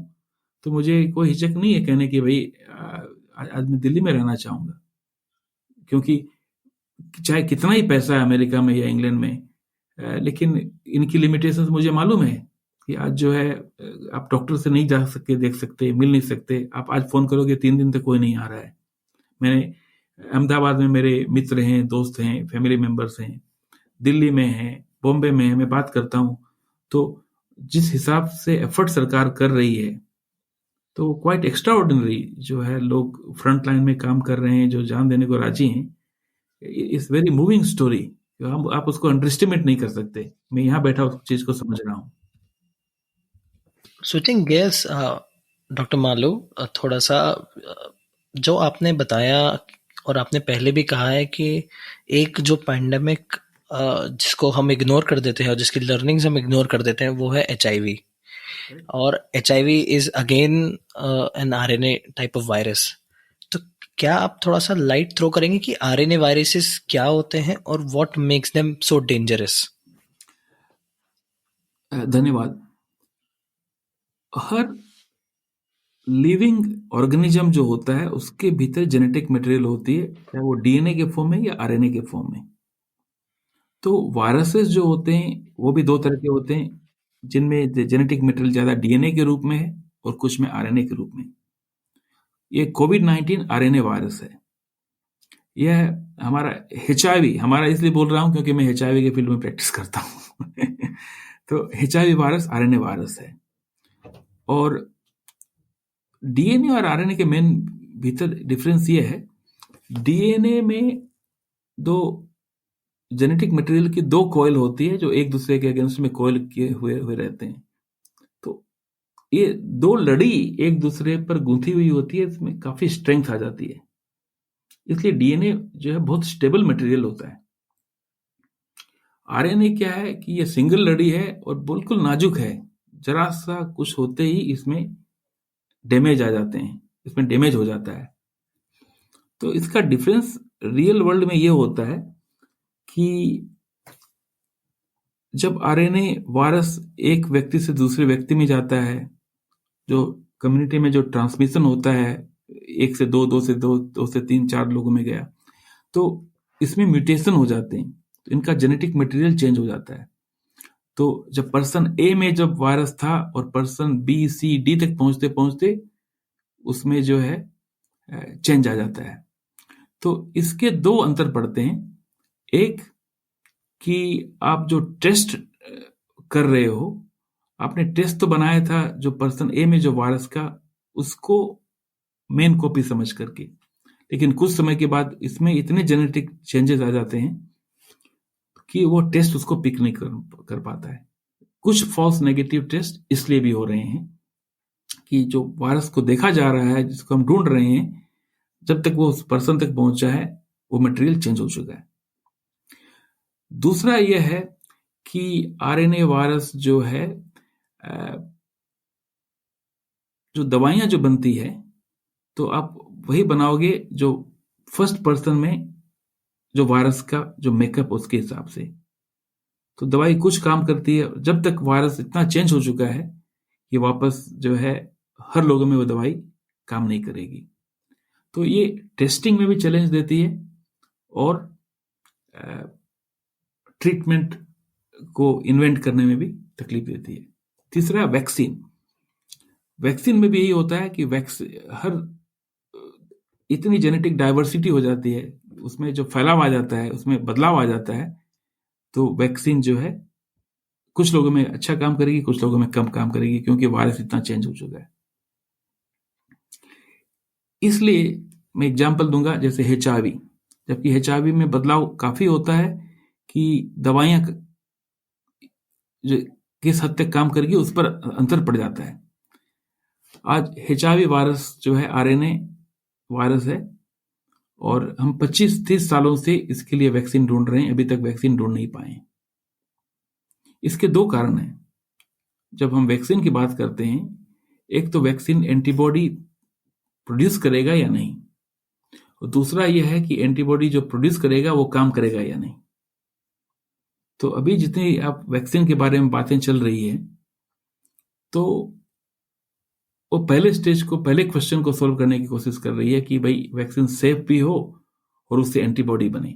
तो मुझे कोई हिचक नहीं है कहने की भाई आज मैं दिल्ली में रहना चाहूंगा, क्योंकि चाहे कितना ही पैसा है अमेरिका में या इंग्लैंड में, लेकिन इनकी लिमिटेशंस मुझे मालूम है कि आज जो है आप डॉक्टर से नहीं जा सकते, देख सकते, मिल नहीं सकते। आप आज फोन करोगे 3 दिन तक कोई नहीं आ रहा है। मैंने अहमदाबाद में मेरे मित्र हैं, दोस्त हैं, फैमिली मेंबर्स हैं, दिल्ली में हैं, बॉम्बे में है, मैं बात करता हूं। तो जिस हिसाब से एफर्ट सरकार कर रही है, तो क्वाइट एक्स्ट्रा ऑर्डिनरी जो है, लोग फ्रंट लाइन में काम कर रहे हैं, जो जान देने को राजी हैं। इट्स वेरी मूविंग स्टोरी, आप उसको अंडरएस्टिमेट नहीं कर सकते। मैं यहाँ बैठा उस चीज को समझ रहा हूँ। स्विचिंग गेयर्स, डॉक्टर मालू, थोड़ा सा जो आपने बताया और आपने पहले भी कहा है कि एक जो पैंडेमिक जिसको हम इग्नोर कर देते हैं और जिसकी लर्निंग्स हम इग्नोर कर देते हैं वो है HIV, और HIV is again an RNA type of virus. तो क्या आप थोड़ा सा लाइट थ्रो करेंगे कि RNA वायरसेस क्या होते हैं और what makes them so dangerous? धन्यवाद। हर लिविंग ऑर्गेनिज्म जो होता है उसके भीतर जेनेटिक मटेरियल होती है, चाहे वो DNA के फॉर्म में या RNA के फॉर्म में। तो वायरसेस जो होते हैं वो भी 2 तरह के होते हैं, जिनमें जेनेटिक मटेरियल ज्यादा DNA के रूप में है और कुछ में RNA के रूप में। ये कोविड-19 RNA वायरस है। यह हमारा HIV, हमारा इसलिए बोल रहा हूं क्योंकि मैं HIV के फील्ड में प्रैक्टिस करता हूं तो HIV वायरस RNA वायरस है। और DNA और RNA के मेन भीतर डिफरेंस ये है, DNA में 2 जेनेटिक मटेरियल की 2 कॉइल होती है जो एक दूसरे के अगेंस्ट में कॉइल किए हुए रहते हैं। तो ये 2 लड़ी एक दूसरे पर गूंथी हुई होती है, इसमें काफी स्ट्रेंथ आ जाती है, इसलिए DNA जो है बहुत स्टेबल मटेरियल होता है। आरएनए क्या है कि ये सिंगल लड़ी है और बिल्कुल नाजुक है, जरा सा कुछ होते ही इसमें डैमेज आ जाते हैं, इसमें डैमेज हो जाता है। तो इसका डिफरेंस रियल वर्ल्ड में ये होता है कि जब आरएनए वायरस एक व्यक्ति से दूसरे व्यक्ति में जाता है, जो कम्युनिटी में जो ट्रांसमिशन होता है, 1 से 2, 2 से 2, 2 से 3, 4 लोगों में गया, तो इसमें म्यूटेशन हो जाते हैं, तो इनका जेनेटिक मटेरियल चेंज हो जाता है। तो जब पर्सन ए में जब वायरस था और पर्सन बी, सी, डी तक पहुंचते पहुंचते उसमें जो है चेंज आ जाता है। तो इसके 2 अंतर पड़ते हैं। एक कि आप जो टेस्ट कर रहे हो, आपने टेस्ट तो बनाया था जो पर्सन ए में जो वायरस का, उसको मेन कॉपी समझ करके, लेकिन कुछ समय के बाद इसमें इतने जेनेटिक चेंजेस आ जाते हैं कि वो टेस्ट उसको पिक नहीं कर पाता है। कुछ फॉल्स नेगेटिव टेस्ट इसलिए भी हो रहे हैं कि जो वायरस को देखा जा रहा है, जिसको हम ढूंढ रहे हैं, जब तक वो उस पर्सन तक पहुंचा है वो मटेरियल चेंज हो चुका है। दूसरा यह है कि आरएनए वायरस जो है, जो दवाइयां जो बनती है, तो आप वही बनाओगे जो फर्स्ट पर्सन में जो वायरस का जो मेकअप उसके हिसाब से। तो दवाई कुछ काम करती है, जब तक वायरस इतना चेंज हो चुका है कि वापस जो है हर लोगों में वो दवाई काम नहीं करेगी। तो ये टेस्टिंग में भी चैलेंज देती है और ट्रीटमेंट को इन्वेंट करने में भी तकलीफ देती है। तीसरा, वैक्सीन में भी यही होता है कि हर इतनी जेनेटिक डाइवर्सिटी हो जाती है, उसमें जो फैलाव आ जाता है, उसमें बदलाव आ जाता है, तो वैक्सीन जो है कुछ लोगों में अच्छा काम करेगी, कुछ लोगों में कम काम करेगी, क्योंकि वायरस इतना चेंज हो चुका है। इसलिए मैं एग्जांपल दूंगा, जैसे HIV, जबकि HIV में बदलाव काफी होता है कि दवाइयां जो किस हद तक काम करेगी उस पर अंतर पड़ जाता है। आज HIV वायरस जो है आरएनए वायरस है और हम 25-30 सालों से इसके लिए वैक्सीन ढूंढ रहे हैं, अभी तक वैक्सीन ढूंढ नहीं पाए। इसके 2 कारण हैं। जब हम वैक्सीन की बात करते हैं, एक तो वैक्सीन एंटीबॉडी प्रोड्यूस करेगा या नहीं, और दूसरा यह है कि एंटीबॉडी जो प्रोड्यूस करेगा वो काम करेगा या नहीं। तो अभी जितनी आप वैक्सीन के बारे में बातें चल रही है, तो वो पहले स्टेज को, पहले क्वेश्चन को सोल्व करने की कोशिश कर रही है कि भाई वैक्सीन सेफ भी हो और उससे एंटीबॉडी बने,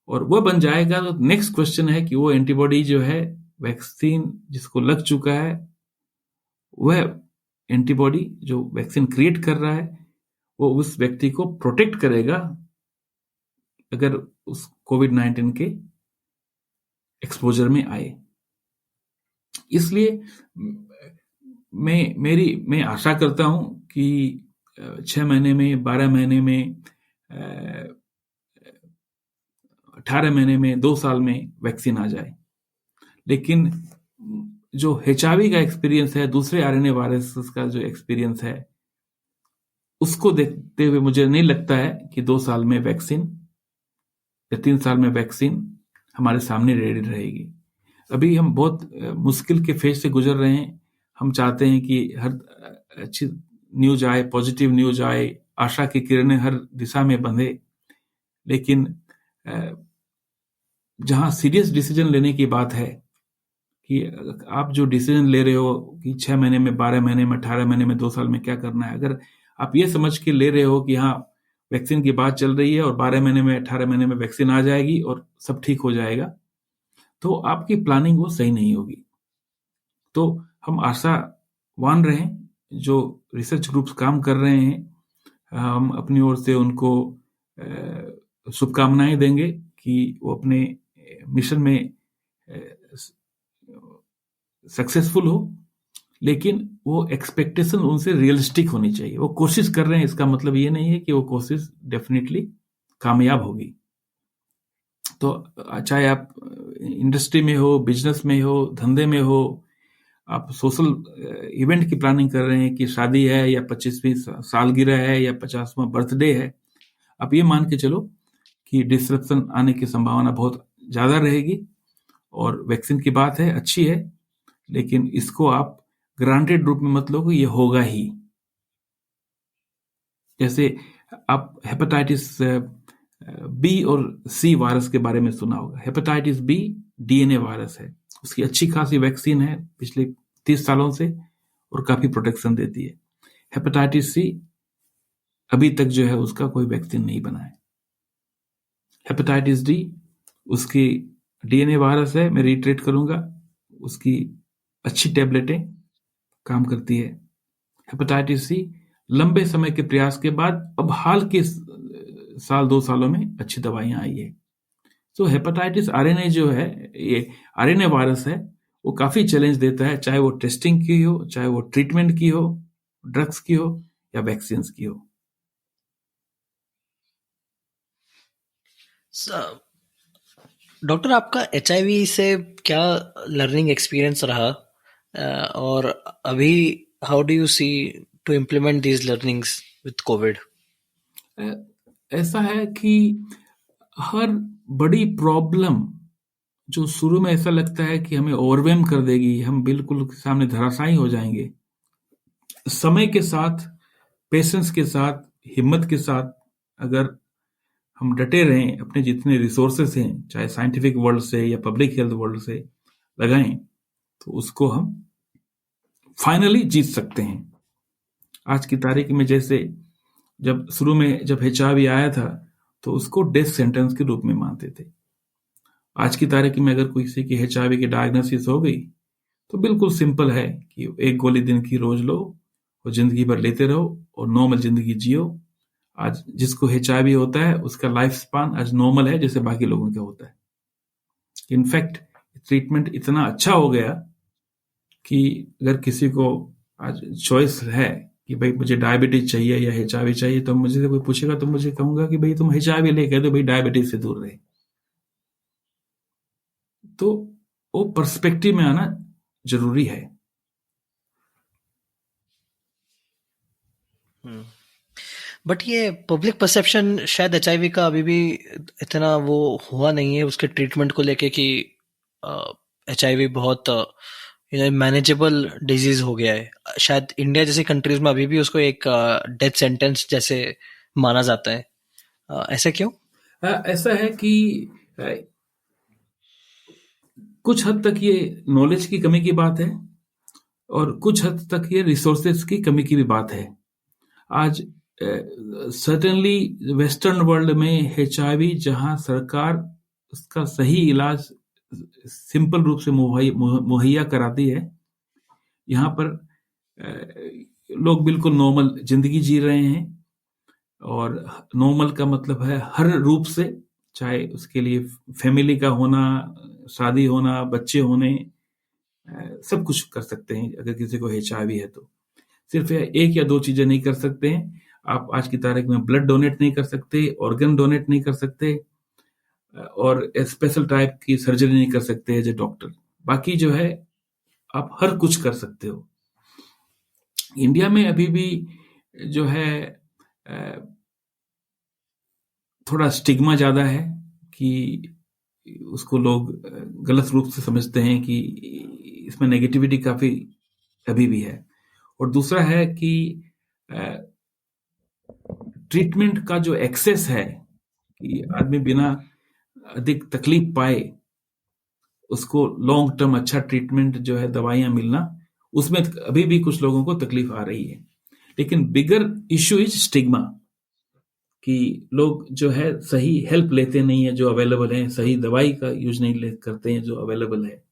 और वो बन जाएगा तो नेक्स्ट क्वेश्चन है कि वो एंटीबॉडी जो है वैक्सीन जिसको लग चुका है, वह एंटीबॉडी जो वैक्सीन क्रिएट कर रहा है वो उस व्यक्ति को प्रोटेक्ट करेगा अगर उस कोविड-19 के एक्सपोजर में आए। इसलिए मैं आशा करता हूं कि 6 महीने में, 12 महीने में, 18 महीने में, 2 साल में वैक्सीन आ जाए। लेकिन जो HIV का एक्सपीरियंस है, दूसरे आरएनए वायरस का जो एक्सपीरियंस है, उसको देखते हुए मुझे नहीं लगता है कि 2 साल में वैक्सीन या 3 साल में वैक्सीन हमारे सामने रेडी रहेगी। अभी हम बहुत मुश्किल के फेज से गुजर रहे हैं। हम चाहते हैं कि हर अच्छी न्यूज आए, पॉजिटिव न्यूज आए, आशा की किरणें हर दिशा में बंधे, लेकिन जहां सीरियस डिसीजन लेने की बात है कि आप जो डिसीजन ले रहे हो कि 6 महीने में, 12 महीने में, 18 महीने में, 2 साल में क्या करना है, अगर आप ये समझ के ले रहे हो कि हाँ वैक्सीन की बात चल रही है और 12 महीने में, 18 महीने में वैक्सीन आ जाएगी और सब ठीक हो जाएगा, तो आपकी प्लानिंग वो सही नहीं होगी। तो हम आशावान रहें, जो रिसर्च ग्रुप्स काम कर रहे हैं, हम अपनी ओर से उनको शुभकामनाएं देंगे कि वो अपने मिशन में सक्सेसफुल हो, लेकिन वो एक्सपेक्टेशन उनसे रियलिस्टिक होनी चाहिए। वो कोशिश कर रहे हैं, इसका मतलब ये नहीं है कि वो कोशिश डेफिनेटली कामयाब होगी। तो चाहे आप इंडस्ट्री में हो, बिजनेस में हो, धंधे में हो, आप सोशल इवेंट की प्लानिंग कर रहे हैं कि शादी है या 25वीं सालगिरह है या 50वां बर्थडे है, आप ये मान के चलो कि डिस्ट्रप्शन आने की संभावना बहुत ज़्यादा रहेगी। और वैक्सीन की बात है, अच्छी है, लेकिन इसको आप ग्रांटेड रूप में मत लो कि ये होगा ही। जैसे आप हेपेटाइटिस बी और सी वायरस के बारे में सुना होगा। हेपेटाइटिस बी डीएनए वायरस है, उसकी अच्छी खासी वैक्सीन है पिछले 30 सालों से और काफी प्रोटेक्शन देती है। हेपेटाइटिस सी अभी तक जो है उसका कोई वैक्सीन नहीं बना है। हेपेटाइटिस डी उसकी डीएनए वायरस है, मैं रिट्रेट करूंगा, उसकी अच्छी टैबलेटें काम करती है। हेपेटाइटिस सी लंबे समय के प्रयास के बाद अब हाल के साल 2 सालों में अच्छी दवाइयां आई है। तो हेपेटाइटिस आरएनए जो है, ये आरएनए वायरस है, वो काफी चैलेंज देता है, चाहे वो टेस्टिंग की हो, चाहे वो ट्रीटमेंट की हो, ड्रग्स की हो या वैक्सीन की हो। डॉक्टर, आपका HIV से क्या लर्निंग एक्सपीरियंस रहा, और अभी how do you see to implement these learnings with Covid? ऐसा है कि हर बड़ी प्रॉब्लम जो शुरू में ऐसा लगता है कि हमें ओवरवेम कर देगी, हम बिल्कुल सामने धराशायी हो जाएंगे, समय के साथ, पेशेंस के साथ, हिम्मत के साथ अगर हम डटे रहें, अपने जितने रिसोर्सेस हैं, चाहे साइंटिफिक वर्ल्ड से या पब्लिक हेल्थ वर्ल्ड से लगाएं, तो उसको हम फाइनली जीत सकते हैं। आज की तारीख में जैसे जब शुरू में जब HIV आया था तो उसको डेथ सेंटेंस के रूप में मानते थे। आज की तारीख में अगर किसी की HIV की डायग्नोसिस हो गई तो बिल्कुल सिंपल है कि एक गोली दिन की रोज लो और जिंदगी भर लेते रहो और नॉर्मल जिंदगी जियो। आज जिसको HIV होता है उसका लाइफ स्पान आज नॉर्मल है जैसे बाकी लोगों का होता है। इनफैक्ट ट्रीटमेंट इतना अच्छा हो गया कि अगर किसी को आज चॉइस है कि भाई मुझे डायबिटीज चाहिए या HIV चाहिए, तो मुझे कोई पूछेगा तो मुझे कहूंगा कि भाई तुम HIV ले कह दो, भाई डायबिटीज से दूर रहे। तो वो पर्सपेक्टिव में आना जरूरी है। बट ये पब्लिक परसेप्शन शायद HIV का अभी भी इतना वो हुआ नहीं है उसके ट्रीटमेंट को लेके कि HIV बहुत मैनेजेबल डिजीज हो गया है। शायद इंडिया जैसी कंट्रीज में अभी भी उसको एक डेथ सेंटेंस जैसे माना जाता है। ऐसा क्यों? ऐसा है कि कुछ हद तक ये नॉलेज की कमी की बात है और कुछ हद तक ये रिसोर्सेज की कमी की भी बात है। आज सर्टेनली वेस्टर्न वर्ल्ड में HIV जहां सरकार उसका सही इलाज सिंपल रूप से मुहैया कराती है, यहाँ पर लोग बिल्कुल नॉर्मल जिंदगी जी रहे हैं। और नॉर्मल का मतलब है हर रूप से, चाहे उसके लिए फैमिली का होना, शादी होना, बच्चे होने, सब कुछ कर सकते हैं। अगर किसी को HIV है तो सिर्फ एक या दो चीजें नहीं कर सकते हैं। आप आज की तारीख में ब्लड डोनेट नहीं कर सकते, ऑर्गन डोनेट नहीं कर सकते और स्पेशल टाइप की सर्जरी नहीं कर सकते एज ए डॉक्टर। बाकी जो है आप हर कुछ कर सकते हो। इंडिया में अभी भी जो है थोड़ा स्टिग्मा ज्यादा है कि उसको लोग गलत रूप से समझते हैं कि इसमें नेगेटिविटी काफी अभी भी है। और दूसरा है कि ट्रीटमेंट का जो एक्सेस है कि आदमी बिना अधिक तकलीफ पाए उसको लॉन्ग टर्म अच्छा ट्रीटमेंट जो है दवाइयां मिलना, उसमें अभी भी कुछ लोगों को तकलीफ आ रही है। लेकिन बिगर इश्यू इज स्टिग्मा कि लोग जो है सही हेल्प लेते नहीं है जो अवेलेबल है, सही दवाई का यूज नहीं करते हैं जो अवेलेबल है।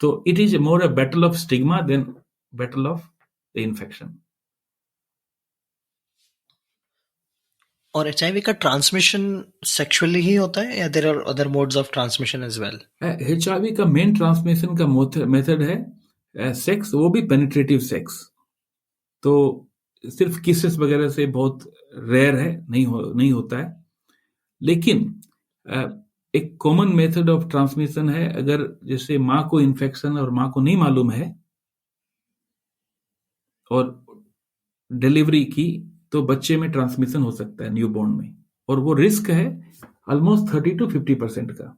तो it is more a battle of stigma than battle of the infection. और HIV का ट्रांसमिशन सेक्सुअली ही होता है या there are other modes of transmission as well? HIV का मेन ट्रांसमिशन का मेथड है सेक्स, वो भी पेनिट्रेटिव सेक्स। तो सिर्फ किसेस वगैरह से बहुत रेयर है, नहीं होता है। लेकिन एक कॉमन मेथड ऑफ ट्रांसमिशन है, अगर जैसे माँ को इन्फेक्शन और माँ को नहीं मालूम है और डिलीवरी की, तो बच्चे में ट्रांसमिशन हो सकता है न्यूबॉर्न में, और वो रिस्क है ऑलमोस्ट 30 to 50% का।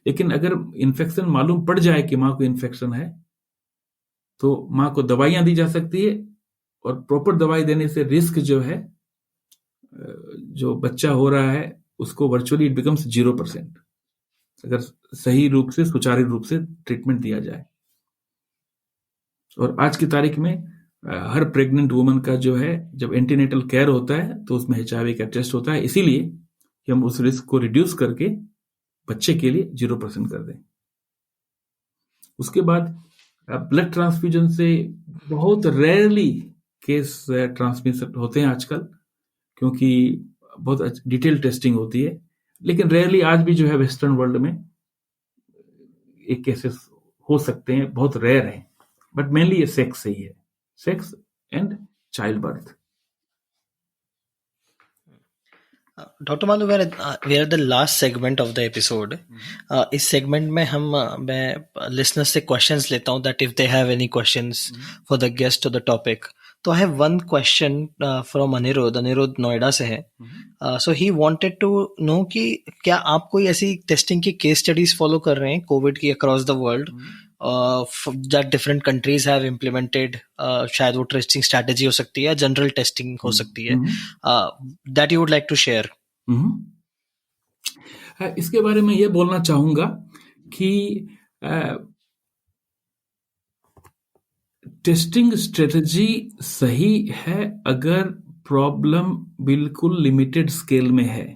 लेकिन अगर इन्फेक्शन मालूम पड़ जाए कि माँ को इन्फेक्शन है तो माँ को दवाइयां दी जा सकती है, और प्रॉपर दवाई देने से रिस्क जो है, जो बच्चा हो रहा है उसको वर्चुअली इट बिकम्स 0%, अगर सही रूप से सुचारू रूप से ट्रीटमेंट दिया जाए। और आज की तारीख में हर प्रेग्नेंट वुमन का जो है, जब एंटीनेटल केयर होता है तो उसमें HIV का टेस्ट होता है, इसीलिए कि हम उस रिस्क को रिड्यूस करके बच्चे के लिए 0% कर दें। उसके बाद ब्लड ट्रांसफ्यूजन से बहुत रेयरली केस ट्रांसमिशन होते हैं आजकल, क्योंकि बहुत डिटेल टेस्टिंग होती है, लेकिन रेयरली आज भी जो है वेस्टर्न वर्ल्ड में एक केसेस हो सकते हैं, बहुत रेयर है, बट मेनली ये सेक्स से ही है, sex and childbirth. Doctor Malu, we are the last segment of the episode. इस सेगमेंट में मैं लिसनर्स से क्वेश्चंस लेता हूं, that if they have any questions for the guest of the topic. तो I have one question from Aniruddh Noida से है। So he wanted to know कि क्या आप कोई ऐसी टेस्टिंग की केस स्टडीज फॉलो कर रहे हैं कोविड की across the world, that different countries have implemented, शायद वो टेस्टिंग स्ट्रैटेजी हो सकती है, जनरल टेस्टिंग हो सकती है, that you would like to share? इसके बारे में ये बोलना चाहूंगा कि टेस्टिंग स्ट्रेटजी सही है अगर प्रॉब्लम बिल्कुल लिमिटेड स्केल में है,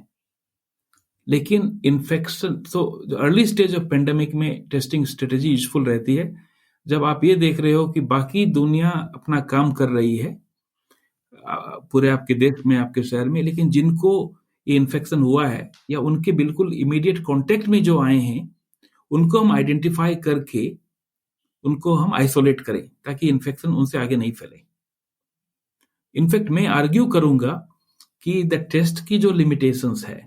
लेकिन इन्फेक्शन, तो अर्ली स्टेज ऑफ पेंडेमिक में टेस्टिंग स्ट्रेटजी यूजफुल रहती है जब आप ये देख रहे हो कि बाकी दुनिया अपना काम कर रही है पूरे आपके देश में, आपके शहर में, लेकिन जिनको ये इन्फेक्शन हुआ है या उनके बिल्कुल इमीडिएट कांटेक्ट में जो आए हैं उनको हम आइडेंटिफाई करके उनको हम आइसोलेट करें ताकि इन्फेक्शन उनसे आगे नहीं फैले। इनफैक्ट मैं आर्ग्यू करूंगा कि द टेस्ट की जो लिमिटेशंस है,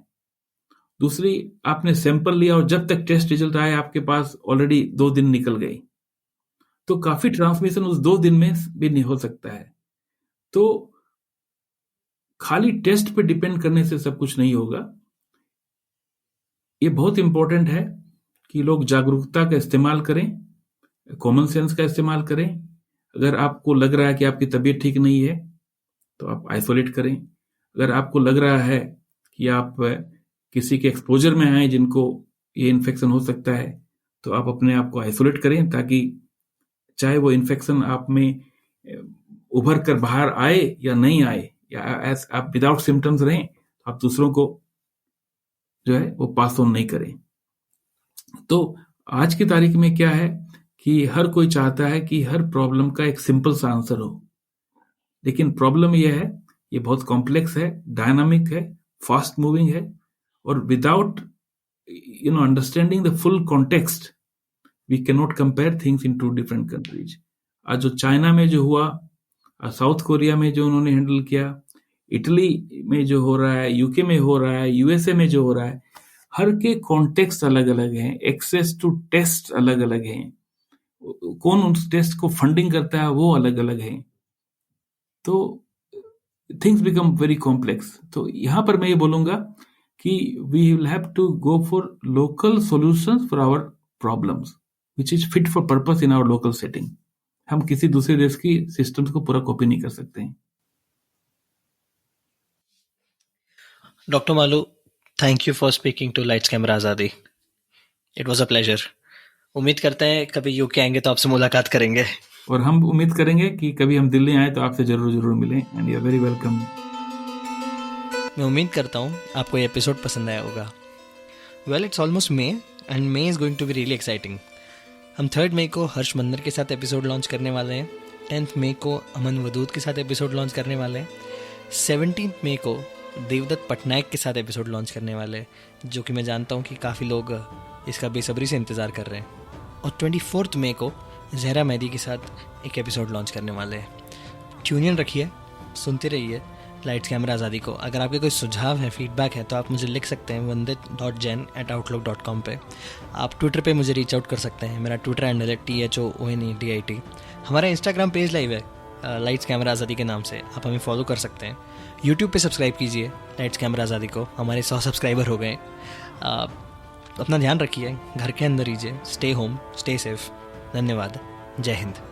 दूसरी आपने सैंपल लिया और जब तक टेस्ट रिजल्ट आया आपके पास ऑलरेडी 2 दिन निकल गए, तो काफी ट्रांसमिशन उस 2 दिन में भी नहीं हो सकता है। तो खाली टेस्ट पे डिपेंड करने से सब कुछ नहीं होगा। ये बहुत इंपॉर्टेंट है कि लोग जागरूकता का इस्तेमाल करें, कॉमन सेंस का इस्तेमाल करें। अगर आपको लग रहा है कि आपकी तबीयत ठीक नहीं है तो आप आइसोलेट करें। अगर आपको लग रहा है कि आप किसी के एक्सपोजर में आए जिनको ये इन्फेक्शन हो सकता है तो आप अपने आप को आइसोलेट करें, ताकि चाहे वो इन्फेक्शन आप में उभर कर बाहर आए या नहीं आए, या आप विदाउट सिम्टम्स रहें तो आप दूसरों को जो है वो पास ऑन नहीं करें। तो आज की तारीख में क्या है कि हर कोई चाहता है कि हर प्रॉब्लम का एक सिंपल सा आंसर हो, लेकिन प्रॉब्लम यह है ये बहुत कॉम्प्लेक्स है, डायनामिक है, फास्ट मूविंग है, और without understanding the full context we can not compare things in 2 different countries. आज जो चाइना में जो हुआ, साउथ कोरिया में जो उन्होंने हैंडल किया, इटली में जो हो रहा है, यूके में हो रहा है, यूएसए में जो हो रहा है, हर के कॉन्टेक्स्ट अलग अलग हैं, एक्सेस टू टेस्ट अलग अलग हैं, कौन उस टेस्ट को फंडिंग करता है वो अलग अलग है। तो थिंग्स बिकम वेरी कॉम्प्लेक्स। तो यहां पर मैं ये बोलूंगा कि we will have to go for local solutions for our problems which is fit for purpose in our local setting. हम किसी दूसरे देश की सिस्टम्स को पूरा कॉपी नहीं कर सकते हैं। Doctor Malu, thank you for speaking to lights camera Azadi. It was a pleasure. उम्मीद करते हैं कभी यूके आएंगे तो आपसे मुलाकात करेंगे, और हम उम्मीद करेंगे कि कभी हम दिल्ली आए तो आपसे जरूर मिलें। And you are very welcome. मैं उम्मीद करता हूँ आपको ये एपिसोड पसंद आया होगा। Well, it's almost May and May is going to be really exciting. हम 3 मई को हर्ष मंदर के साथ एपिसोड लॉन्च करने वाले हैं। 10 मई को अमन वदूद के साथ एपिसोड लॉन्च करने वाले हैं। 17 मई को देवदत्त पटनायक के साथ एपिसोड लॉन्च करने वाले हैं, जो कि मैं जानता हूँ कि काफ़ी लोग इसका बेसब्री से इंतज़ार कर रहे हैं। और 24 मई को जहरा मेहदी के साथ एक एपिसोड लॉन्च करने वाले हैं। ट्यून इन रखिए, सुनते रहिए लाइट्स कैमरा आज़ादी को। अगर आपके कोई सुझाव है, फीडबैक है, तो आप मुझे लिख सकते हैं vandit.jain@outlook.com पे। आप ट्विटर पे मुझे रीच आउट कर सकते हैं। मेरा ट्विटर हैंडल है THOONEDIT। हमारा इंस्टाग्राम पेज लाइव है लाइट्स कैमरा आज़ादी के नाम से, आप हमें फॉलो कर सकते हैं। यूट्यूब पे सब्सक्राइब कीजिए लाइट्स कैमरा आज़ादी को, हमारे 100 सब्सक्राइबर हो गए। अपना ध्यान रखिए, घर के अंदर रहिए, स्टे होम, स्टे सेफ। धन्यवाद। जय हिंद।